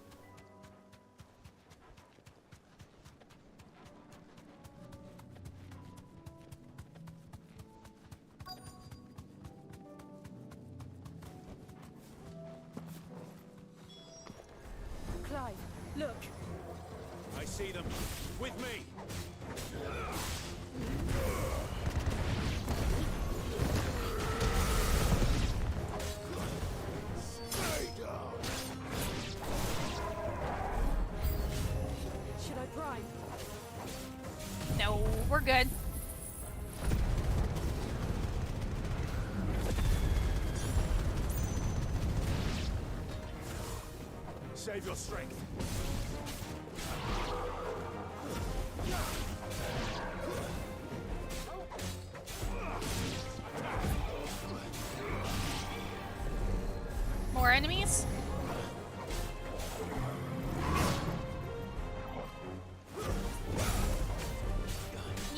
Clive, look. I see them. With me. Stay down. No, we're good. Save your strength. More enemies?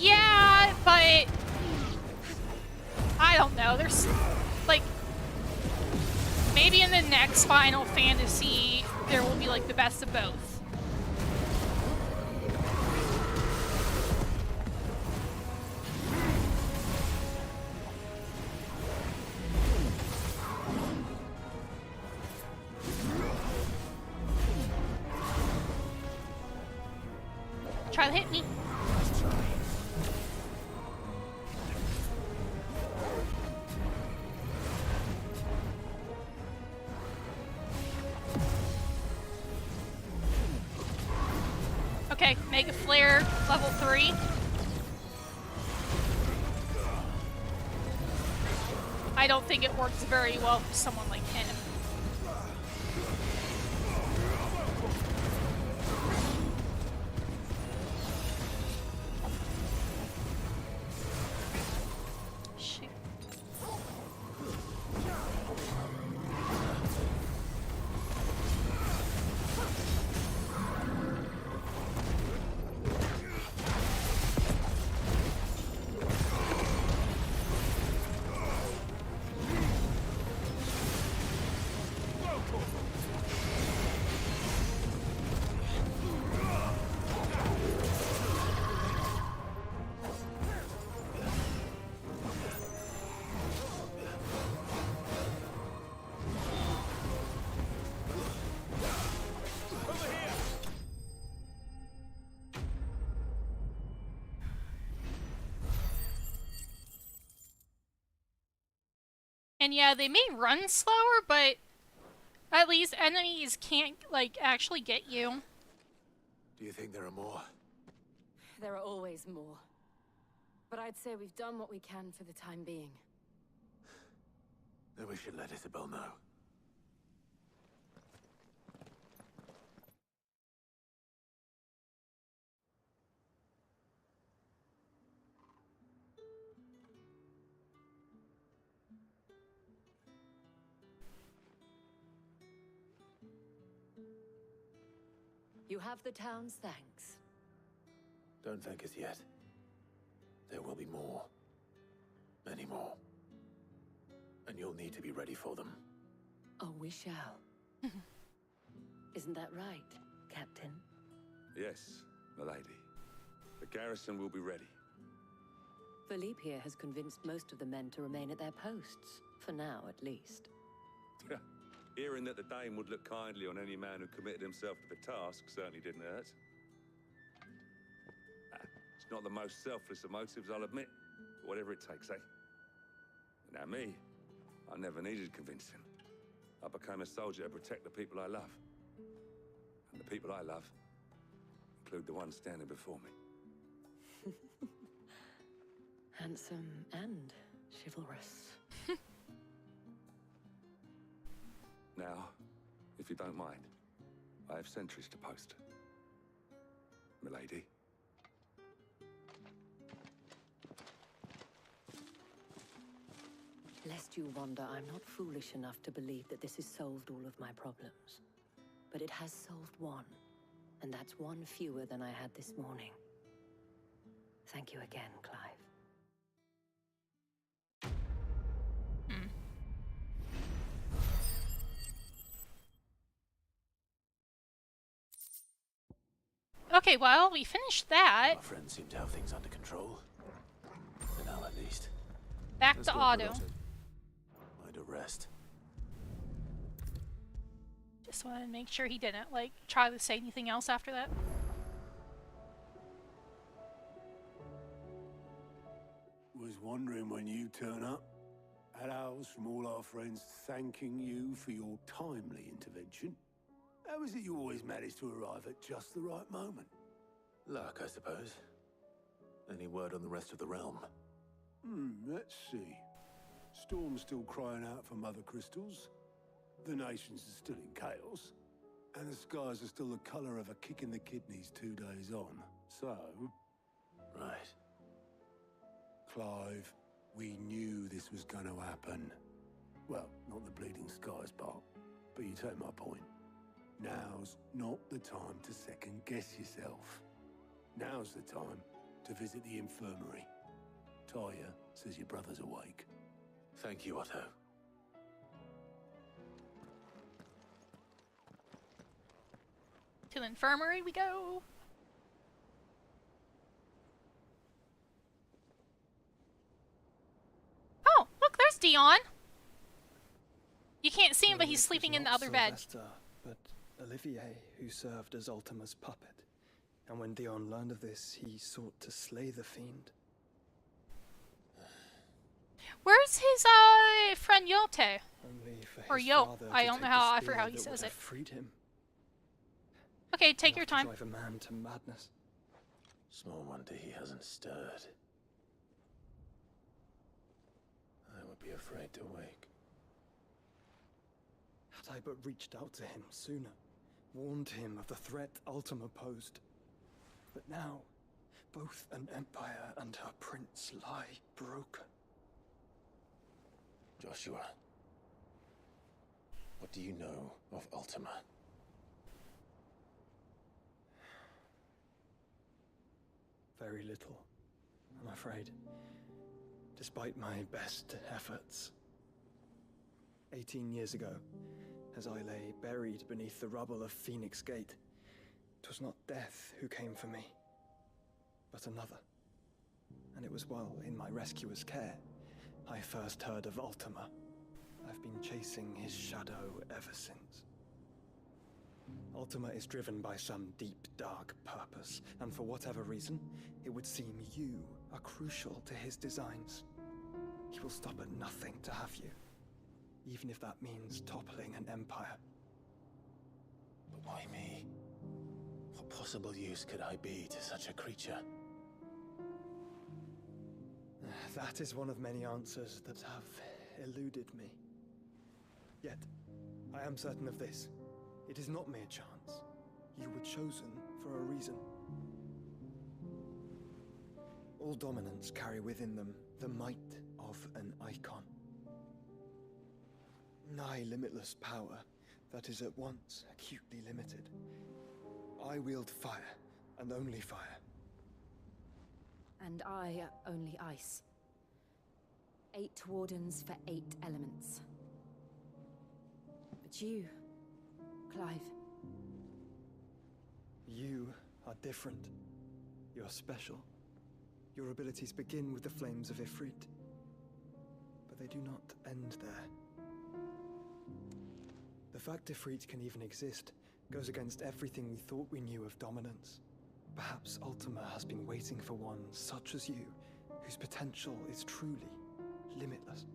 Yeah, but I don't know. There's like maybe in the next Final Fantasy there will be like the best of both. Try to hit me. Okay, Mega Flare, level 3. I don't think it works very well for someone like him. Shoot. And yeah, they may run slower, but at least enemies can't, like, actually get you. Do you think there are more? There are always more. But I'd say we've done what we can for the time being. Then we should let Isabel know. You have the town's thanks. Don't thank us yet. There will be more. Many more. And you'll need to be ready for them. Oh, we shall. Isn't that right, Captain? Yes, milady. The garrison will be ready. Philippe here has convinced most of the men to remain at their posts. For now, at least. Hearing that the Dame would look kindly on any man who committed himself to the task certainly didn't hurt. It's not the most selfless of motives, I'll admit. But whatever it takes, eh? Now me, I never needed convincing. I became a soldier to protect the people I love. And the people I love include the ones standing before me. Handsome and chivalrous. Now, if you don't mind, I have sentries to post. Milady. Lest you wonder, I'm not foolish enough to believe that this has solved all of my problems. But it has solved one, and that's one fewer than I had this morning. Thank you again, Clive. Okay, well, we finished that. Our friends seem to have things under control. For now, at least. Back Let's to go Otto. promote it. Mind a rest. Just wanted to make sure he didn't, like, try to say anything else after that. Was wondering when you turn up. Had owls from all our friends thanking you for your timely intervention. How is it you always manage to arrive at just the right moment? Luck, I suppose. Any word on the rest of the realm? Let's see. Storm's still crying out for Mother Crystals. The nations are still in chaos. And the skies are still the colour of a kick in the kidneys 2 days on. So... Right. Clive, we knew this was going to happen. Well, not the bleeding skies part, but you take my point. Now's not the time to second-guess yourself. Now's the time to visit the infirmary. Talia says your brother's awake. Thank you, Otto. To the infirmary we go. Oh, look, there's Dion. You can't see him, but he's sleeping in the other bed. Sylvester, but Olivier, who served as Ultima's puppet. And when Dion learned of this, he sought to slay the fiend. Where's his friend Yote? Only for Or his Yo. father I to don't know take how the I forget how spear he that says would it. have freed him. Okay, take your Enough to time. drive a man to madness. Small wonder he hasn't stirred. I would be afraid to wake. Had I but reached out to him sooner, warned him of the threat Ultima posed. But now, both an empire and her prince lie broken. Joshua, what do you know of Ultima? Very little, I'm afraid. Despite my best efforts. 18 years ago, as I lay buried beneath the rubble of Phoenix Gate, 'twas not death who came for me, but another. And it was while in my rescuer's care, I first heard of Ultima. I've been chasing his shadow ever since. Ultima is driven by some deep, dark purpose, and for whatever reason, it would seem you are crucial to his designs. He will stop at nothing to have you, even if that means toppling an empire. But why me? What possible use could I be to such a creature? That is one of many answers that have eluded me. Yet, I am certain of this. It is not mere chance. You were chosen for a reason. All dominants carry within them the might of an icon. Nigh limitless power that is at once acutely limited. I wield fire, and only fire. And I only ice. 8 wardens for 8 elements. But you, Clive. You are different. You're special. Your abilities begin with the flames of Ifrit. But they do not end there. The fact Ifrit can even exist goes against everything we thought we knew of dominance. Perhaps Ultima has been waiting for one such as you, whose potential is truly limitless.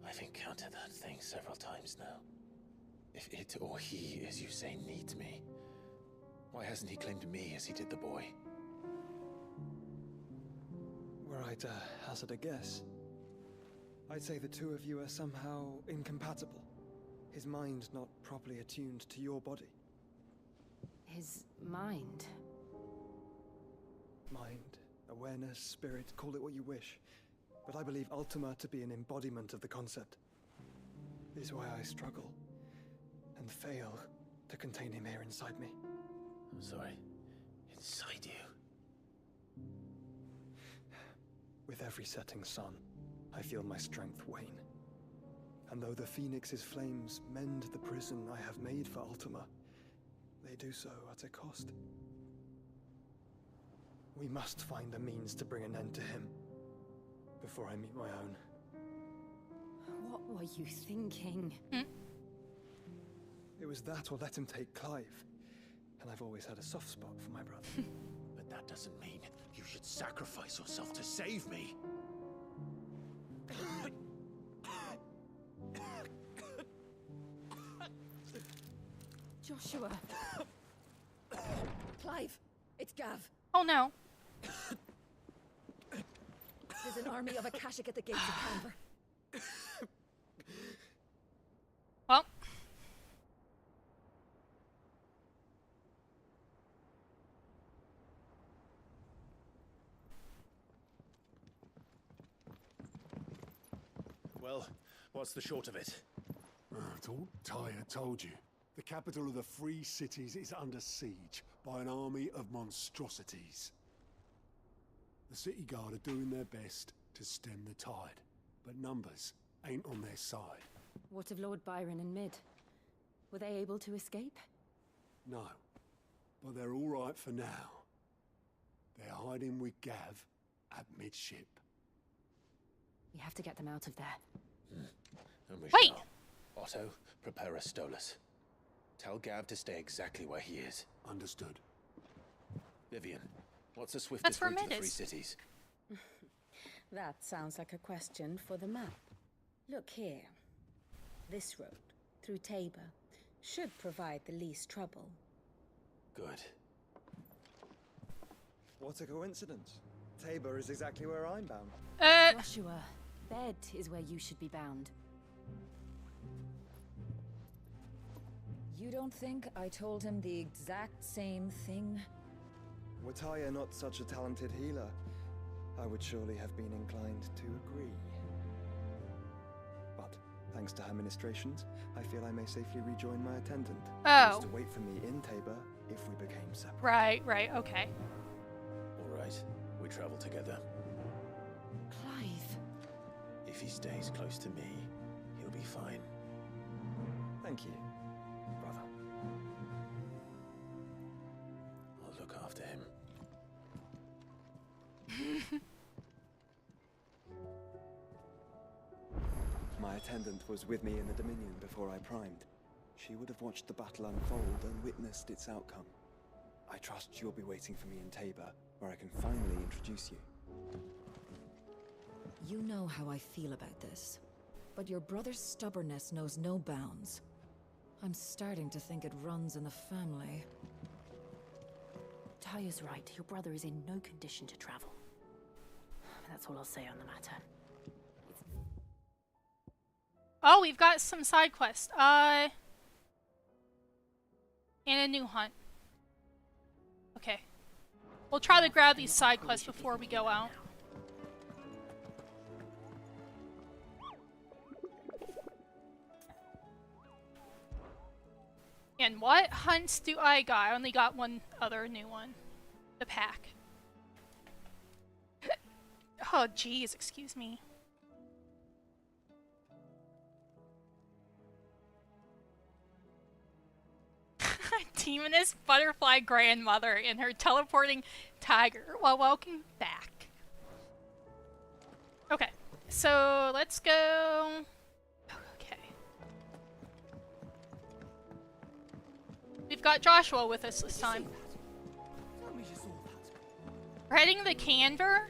I've encountered that thing several times now. If it or he, as you say, needs me, why hasn't he claimed me as he did the boy? Were I to hazard a guess, I'd say the two of you are somehow incompatible. His mind not properly attuned to your body. His mind. Mind, awareness, spirit, call it what you wish. But I believe Ultima to be an embodiment of the concept. This is why I struggle and fail to contain him here inside me. I'm sorry. Inside you? With every setting sun, I feel my strength wane. And though the Phoenix's flames mend the prison I have made for Ultima, they do so at a cost. We must find a means to bring an end to him before I meet my own. What were you thinking? It was that or let him take Clive. And I've always had a soft spot for my brother. But that doesn't mean you should sacrifice yourself to save me. Joshua. Clive, it's Gav. Oh no. There's an army of Akashic at the gates of Canver. Well. Well, what's the short of it? I thought Tyre told you. The capital of the Free Cities is under siege by an army of monstrosities. The City Guard are doing their best to stem the tide, but numbers ain't on their side. What of Lord Byron and Mid? Were they able to escape? No, but they're all right for now. They're hiding with Gav at midship. We have to get them out of there. And we Wait! shall. Otto, prepare a Stolas. Tell Gav to stay exactly where he is. Understood. Vivian, what's the That's swiftest where route to Mid the Free is. Cities? That sounds like a question for the map. Look here. This road, through Tabor, should provide the least trouble. Good. What a coincidence. Tabor is exactly where I'm bound. Joshua, Bed is where you should be bound. You don't think I told him the exact same thing? Were Tyre not such a talented healer, I would surely have been inclined to agree. But thanks to her ministrations, I feel I may safely rejoin my attendant. Who used to wait for me in Tabor if we became separate. Right, okay. All right, we travel together. Clive. If he stays close to me, he'll be fine. Thank you, brother. I'll look after him. My attendant was with me in the Dominion before I primed. She would have watched the battle unfold and witnessed its outcome. I trust you'll be waiting for me in Tabor, where I can finally introduce you. You know how I feel about this, but your brother's stubbornness knows no bounds. I'm starting to think it runs in the family. Tyre's right. Your brother is in no condition to travel. That's all I'll say on the matter. Oh, we've got some side quests. And a new hunt. Okay. We'll try to grab these side quests before we go out. And what hunts do I got? I only got one other new one. The pack. Oh, jeez, excuse me. Demoness butterfly grandmother and her teleporting tiger. Well, welcome back. Okay, so let's go. Okay. We've got Joshua with us this time. We're heading to Canver,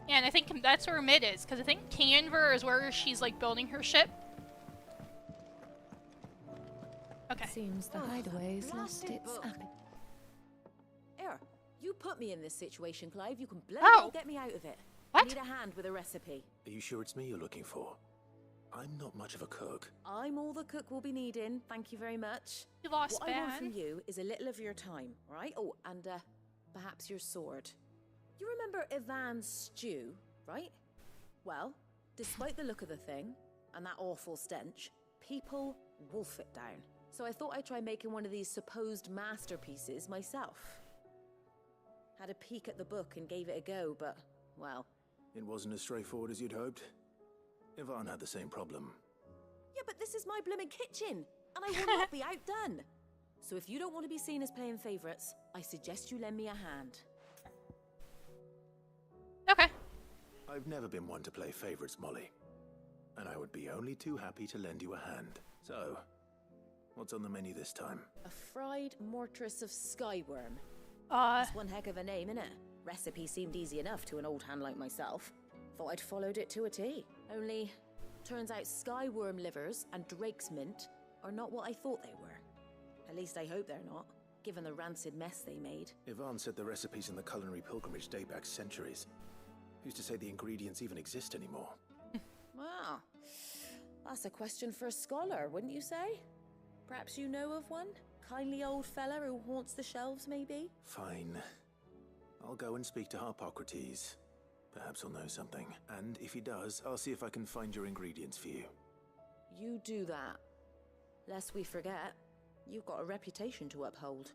and I think that's where Mid is, because I think Canver is where she's like building her ship. Okay. Seems the hideaway's lost its appetite. Here, you put me in this situation, Clive. You can bloody Oh. well get me out of it. What? I need a hand with a recipe. Are you sure it's me you're looking for? I'm not much of a cook. I'm all the cook will be needing. Thank you very much. You lost What I want from Ben. you is a little of your time, right? Oh, and perhaps your sword. You remember Ivan's stew, right? Well, despite the look of the thing and that awful stench, people wolf it down. So I thought I'd try making one of these supposed masterpieces myself. Had a peek at the book and gave it a go, but, well... It wasn't as straightforward as you'd hoped. Ivan had the same problem. Yeah, but this is my blooming kitchen, and I will not be outdone. So if you don't want to be seen as playing favourites, I suggest you lend me a hand. Okay. I've never been one to play favorites, Molly. And I would be only too happy to lend you a hand. So, what's on the menu this time? A fried mortress of skyworm. That's one heck of a name, innit? Recipe seemed easy enough to an old hand like myself. Thought I'd followed it to a T. Only, turns out skyworm livers and drake's mint are not what I thought they were. At least I hope they're not, given the rancid mess they made. Ivan said the recipes in the culinary pilgrimage date back centuries. Who's to say the ingredients even exist anymore? Well, that's a question for a scholar, wouldn't you say? Perhaps you know of one? Kindly old fella who haunts the shelves, maybe? Fine. I'll go and speak to Harpocrates. Perhaps he'll know something. And if he does, I'll see if I can find your ingredients for you. You do that. Lest we forget, you've got a reputation to uphold.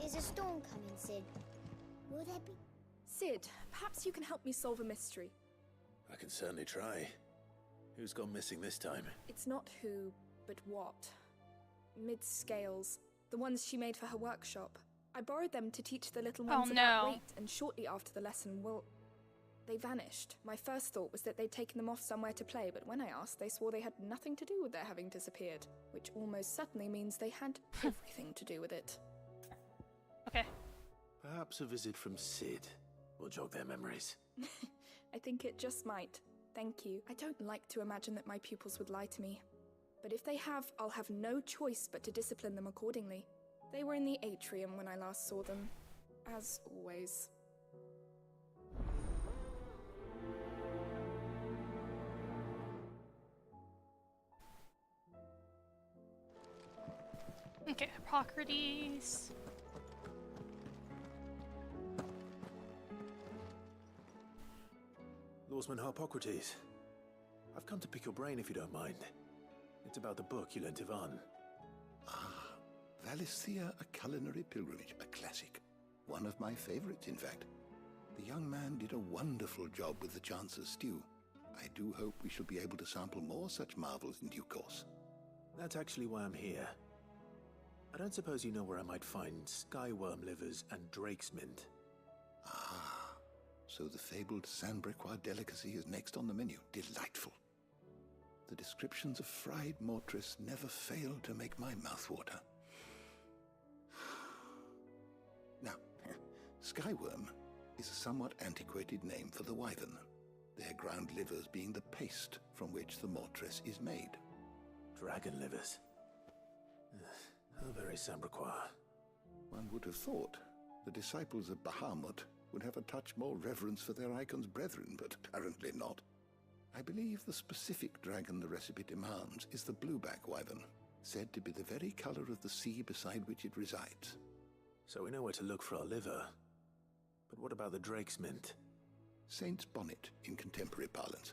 Is a storm coming, Sid? Will there be... Sid, perhaps you can help me solve a mystery. I can certainly try. Who's gone missing this time? It's not who, but what. Mid-scales. The ones she made for her workshop. I borrowed them to teach the little ones about weight, and shortly after the lesson, well, they vanished. My first thought was that they'd taken them off somewhere to play, but when I asked, they swore they had nothing to do with their having disappeared, which almost certainly means they had everything to do with it. Okay. Perhaps a visit from Sid will jog their memories. I think it just might. Thank you. I don't like to imagine that my pupils would lie to me. But if they have, I'll have no choice but to discipline them accordingly. They were in the atrium when I last saw them. As always. Okay, Hippocrates. Lawsman Harpocrates. I've come to pick your brain if you don't mind. It's about the book you lent Ivan. Ah, Valisthea, A Culinary Pilgrimage, a classic. One of my favorites, in fact. The young man did a wonderful job with the Chance's stew. I do hope we shall be able to sample more such marvels in due course. That's actually why I'm here. I don't suppose you know where I might find skyworm livers and drake's mint. Ah, so the fabled Sanbrequois delicacy is next on the menu. Delightful. The descriptions of fried mortress never fail to make my mouth water. Now, skyworm is a somewhat antiquated name for the wyvern, their ground livers being the paste from which the mortress is made. Dragon livers. How very Sanbrequois. One would have thought the disciples of Bahamut would have a touch more reverence for their icon's brethren, but apparently not. I believe the specific dragon the recipe demands is the blueback wyvern, said to be the very color of the sea beside which it resides. So we know where to look for our liver. But what about the drake's mint? Saint's bonnet in contemporary parlance,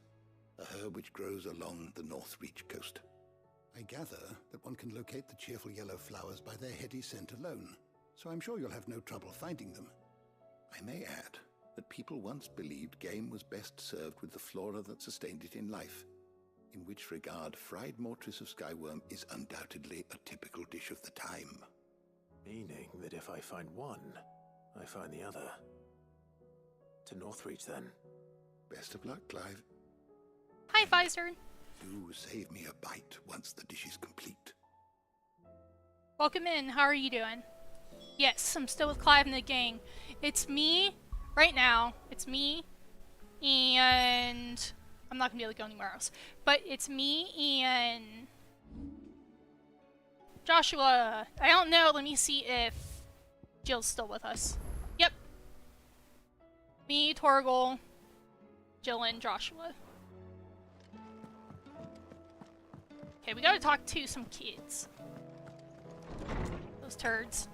a herb which grows along the North Reach coast. I gather that one can locate the cheerful yellow flowers by their heady scent alone, so I'm sure you'll have no trouble finding them. I may add that people once believed game was best served with the flora that sustained it in life, in which regard fried mortress of skyworm is undoubtedly a typical dish of the time. Meaning that if I find one, I find the other. To Northreach, then. Best of luck, Clive. Hi, Visor. Do save me a bite once the dish is complete. Welcome in. How are you doing? Yes, I'm still with Clive and the gang. It's me, right now. It's me, and I'm not gonna be able to go anywhere else. But it's me and Joshua. I don't know. Let me see if Jill's still with us. Yep. Me, Torgal, Jill, and Joshua. Okay, we gotta talk to some kids. Those turds.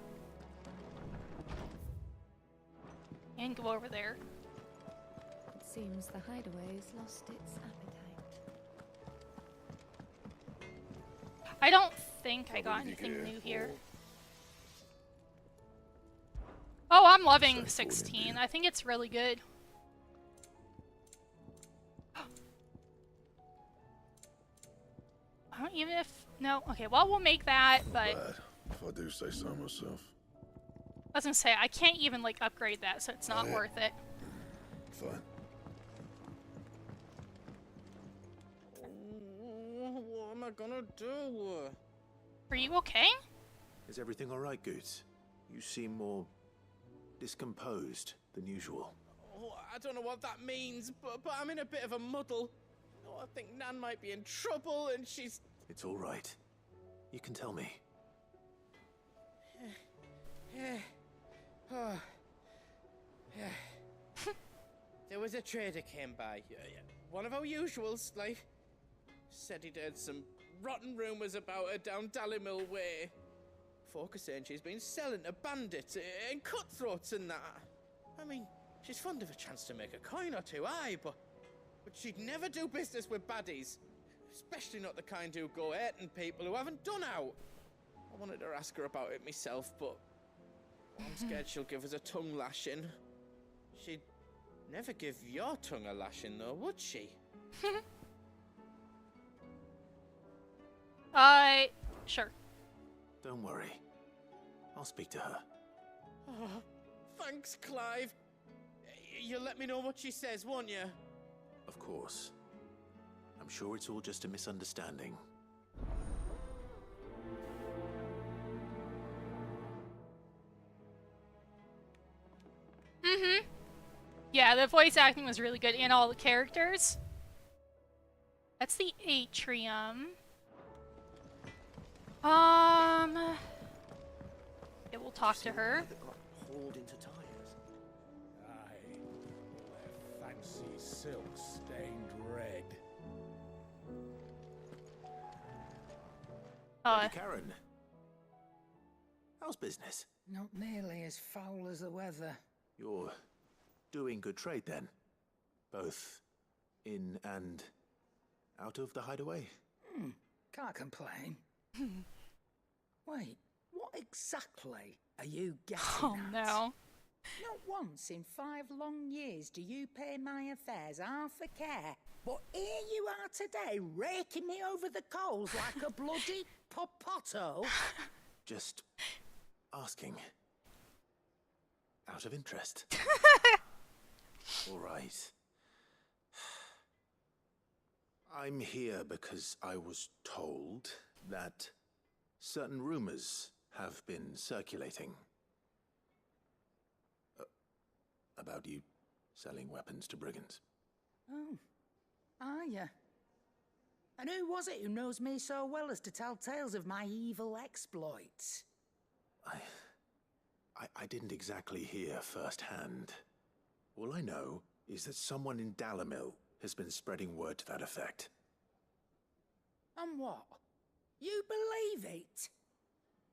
And go over there. It seems the hideaway's lost its appetite. I don't think I got anything new here. Oh, I'm loving 16. I think it's really good. I don't even if... No, okay, well, we'll make that, but... Bad, if I do say so myself. I was gonna say, I can't even, like, upgrade that, so it's not worth it. Fine. What am I gonna do? Are you okay? Is everything alright, Goots? You seem more discomposed than usual. Oh, I don't know what that means, but I'm in a bit of a muddle. Oh, I think Nan might be in trouble, and she's... It's all right. You can tell me. Oh. There was a trader came by. One of our usuals, like. Said he'd heard some rotten rumours about her down Dallimil Way. Folk are saying she's been selling to bandits and cutthroats and that. I mean, she's fond of a chance to make a coin or two, aye, but she'd never do business with baddies. Especially not the kind who go hurting people who haven't done out. I wanted to ask her about it myself, but I'm scared she'll give us a tongue lashing. She'd never give your tongue a lashing, though, would she? Sure. Don't worry. I'll speak to her. Oh, thanks, Clive. You'll let me know what she says, won't you? Of course. I'm sure it's all just a misunderstanding. Mm-hmm. Yeah, the voice acting was really good, and all the characters. That's the atrium. Yeah, we'll talk to her. Hauled into tires. Aye, their fancy silk stained red. Lady Karen. How's business? Not nearly as foul as the weather. You're doing good trade then? Both in and out of the hideaway? Can't complain. Wait, what exactly are you getting at? No. Not once in 5 long years do you pay my affairs half a care. But here you are today, raking me over the coals like a bloody popoto. Just asking. Out of interest. All right. I'm here because I was told that certain rumors have been circulating about you selling weapons to brigands. Oh, are ya? And who was it who knows me so well as to tell tales of my evil exploits? I didn't exactly hear firsthand. All I know is that someone in Dallimil has been spreading word to that effect. And what? You believe it?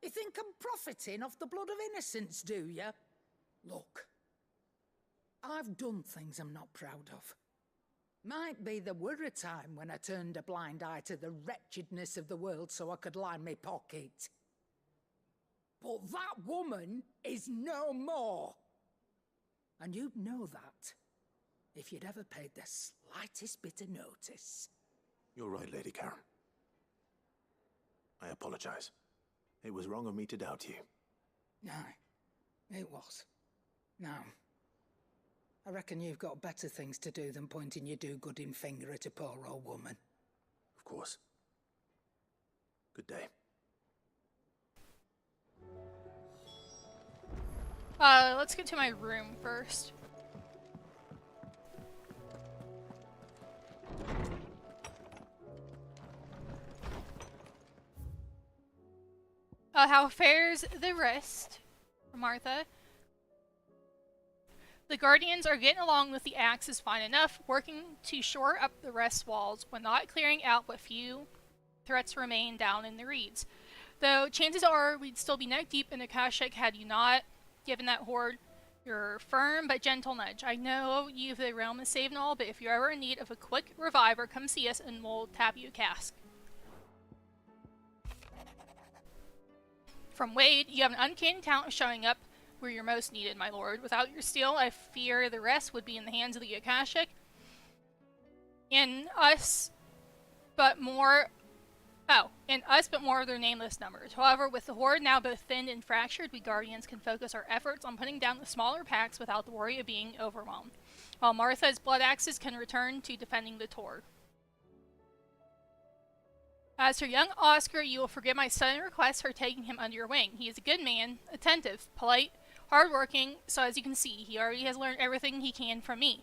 You think I'm profiting off the blood of innocence, do you? Look, I've done things I'm not proud of. Might be there were a time when I turned a blind eye to the wretchedness of the world so I could line my pocket. But that woman is no more. And you'd know that if you'd ever paid the slightest bit of notice. You're right, Lady Karen. I apologize. It was wrong of me to doubt you. No, it was. Now, I reckon you've got better things to do than pointing your do-gooding finger at a poor old woman. Of course. Good day. Let's get to my room first. How fares the rest, Martha? The Guardians are getting along with the axes fine enough, working to shore up the rest walls when not clearing out what few threats remain down in the reeds. Though chances are we'd still be neck deep in Akashic had you not given that horde your firm but gentle nudge. I know you've the realm is saved and all, but if you're ever in need of a quick reviver, come see us and we'll tap you a cask. From Wade, you have an uncanny talent of showing up where you're most needed, my lord. Without your steel, I fear the rest would be in the hands of the Akashic. In us, but more of their nameless numbers. However, with the horde now both thinned and fractured, we Guardians can focus our efforts on putting down the smaller packs without the worry of being overwhelmed, while Martha's blood axes can return to defending the Tor. As for young Oscar, you will forgive my sudden request for taking him under your wing. He is a good man, attentive, polite, hardworking, so as you can see, he already has learned everything he can from me.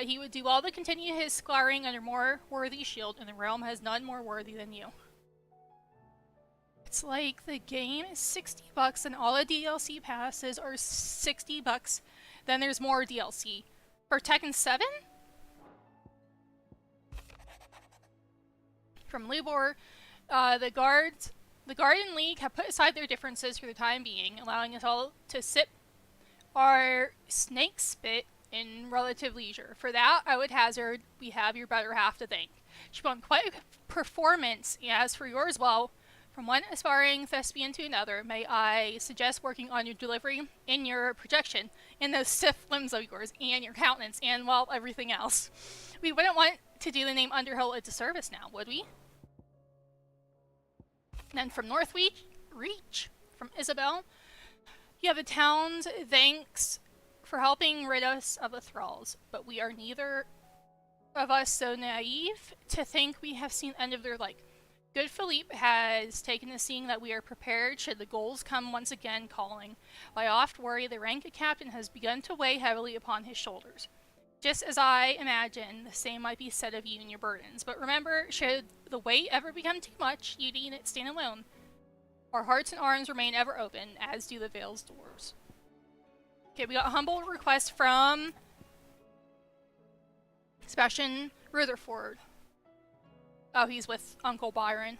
He would do all to continue his scarring under more worthy shield, and the realm has none more worthy than you. It's like the game is $60 and all the DLC passes are $60. Then there's more DLC. For Tekken 7? From Lubor, the Guardian League have put aside their differences for the time being, allowing us all to sip our snake spit in relative leisure. For that, I would hazard we have your better half to thank. She put on quite a performance, as for yours, well, from one aspiring thespian to another, may I suggest working on your delivery and your projection in those stiff limbs of yours, and your countenance, and, well, everything else. We wouldn't want to do the name Underhill a disservice now, would we? And then from Reach, from Isabel, you have the town's thanks for helping rid us of the thralls, but we are neither of us so naive to think we have seen the end of their like. Good Philippe has taken to seeing that we are prepared should the goals come once again calling. I oft worry the rank of captain has begun to weigh heavily upon his shoulders. Just as I imagine, the same might be said of you and your burdens. But remember, should the weight ever become too much, you need it stand alone. Our hearts and arms remain ever open, as do the Vale's doors. Okay, we got a humble request from Sebastian Rutherford. Oh, he's with Uncle Byron.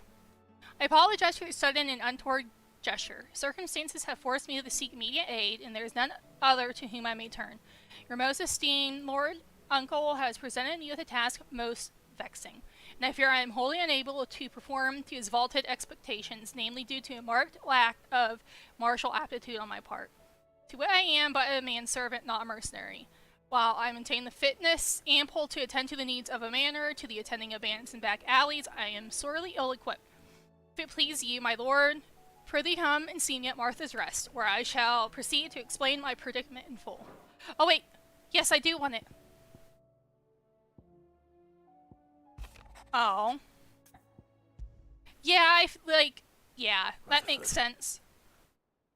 I apologize for the sudden and untoward gesture. Circumstances have forced me to seek immediate aid, and there is none other to whom I may turn. Your most esteemed Lord Uncle has presented me with a task most vexing, and I fear I am wholly unable to perform to his vaulted expectations, namely due to a marked lack of martial aptitude on my part. To what I am but a manservant, not a mercenary. While I maintain the fitness ample to attend to the needs of a manor, to the attending of bandits and back alleys, I am sorely ill-equipped. If it please you, my lord, prithee come and see me at Martha's Rest, where I shall proceed to explain my predicament in full. Oh wait, yes, I do want it. Oh. Yeah, yeah, that makes sense.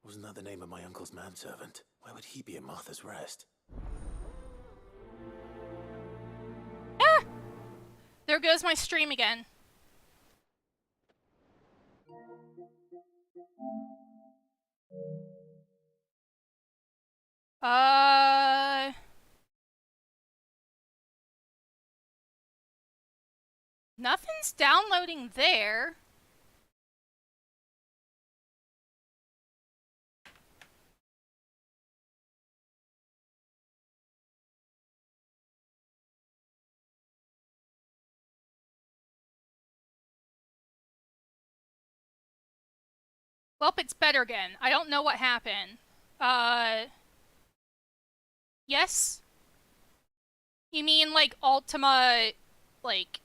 Wasn't that the name of my uncle's manservant? Why would he be at Martha's Rest? Ah! There goes my stream again. Nothing's downloading there. Well, it's better again. I don't know what happened. Yes? You mean, like, Ultima, like...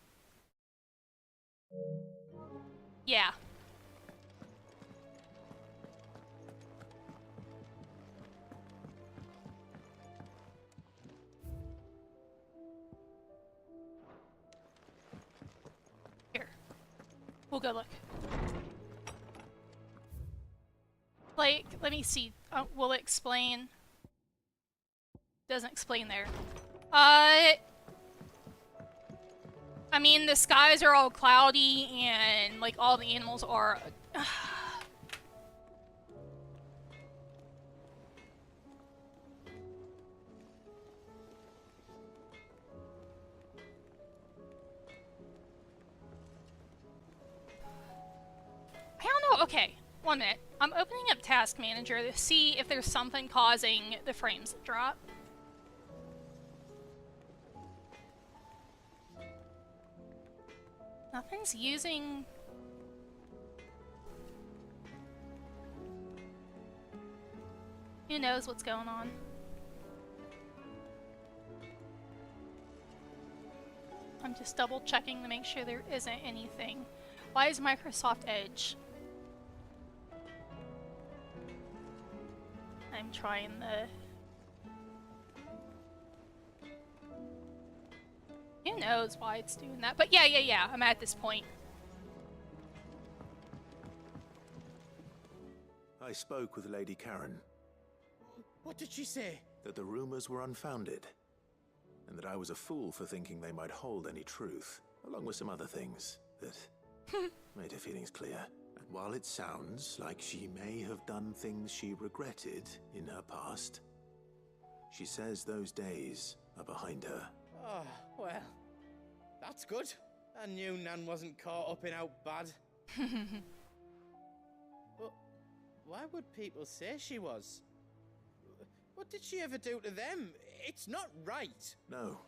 Yeah. Here. We'll go look. Like, let me see. Will it explain? Doesn't explain there. I mean, the skies are all cloudy and, like, all the animals are... I don't know. Okay, 1 minute. I'm opening up Task Manager to see if there's something causing the frames to drop. Nothing's using... Who knows what's going on? I'm just double checking to make sure there isn't anything. Why is Microsoft Edge? I'm trying the... Who knows why it's doing that? But yeah, I'm at this point. I spoke with Lady Karen. What did she say? That the rumors were unfounded, and that I was a fool for thinking they might hold any truth, along with some other things that made her feelings clear. And while it sounds like she may have done things she regretted in her past, she says those days are behind her. Oh, well, that's good. I knew Nan wasn't caught up in out bad. But why would people say she was? What did she ever do to them? It's not right. No,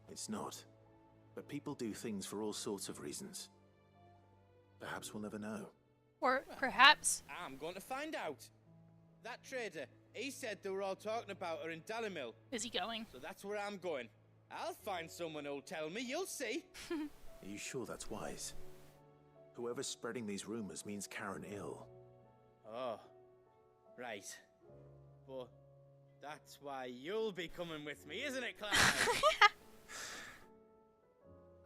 it's not. But people do things for all sorts of reasons. Perhaps we'll never know. Or perhaps... I'm going to find out. That trader, he said they were all talking about her in Dalimil. Is he going? So that's where I'm going. I'll find someone who'll tell me, you'll see. Are you sure that's wise? Whoever's spreading these rumors means Karen ill. Oh, right. But that's why you'll be coming with me, isn't it, Clive?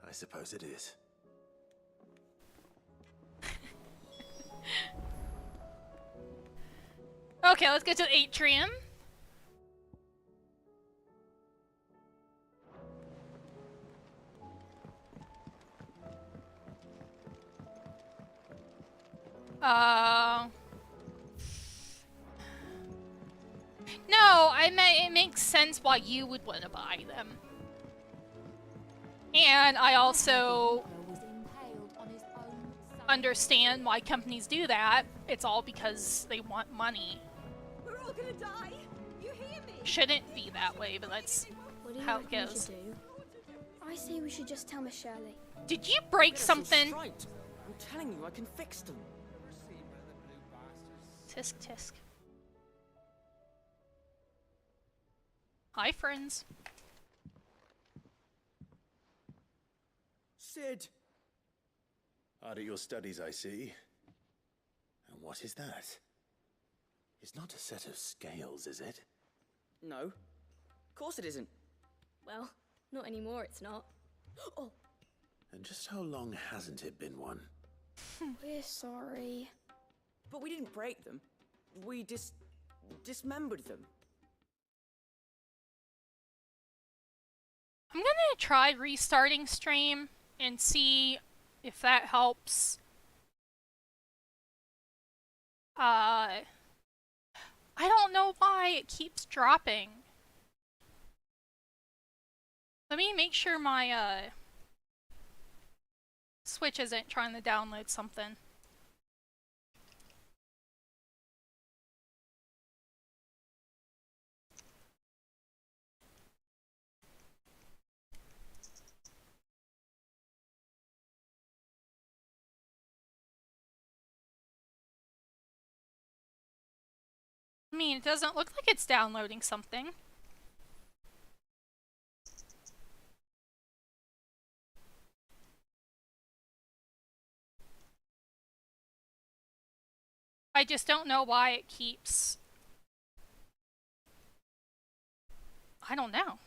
I suppose it is. Okay, let's get to the atrium. No, it makes sense why you would want to buy them. And I also understand why companies do that. It's all because they want money. We're all gonna die. You hear me? Shouldn't be that way, but that's how it goes. I say we should just tell Miss Shirley. Did you break something? I'm telling you, I can fix them. Tisk tisk. Hi, friends. Sid! Hard at your studies, I see. And what is that? It's not a set of scales, is it? No. Of course it isn't. Well, not anymore, it's not. Oh! And just how long hasn't it been one? We're sorry. But we didn't break them. We dismembered them. I'm gonna try restarting stream and see if that helps. I don't know why it keeps dropping. Let me make sure my Switch isn't trying to download something. I mean, it doesn't look like it's downloading something. I just don't know why it keeps... I don't know.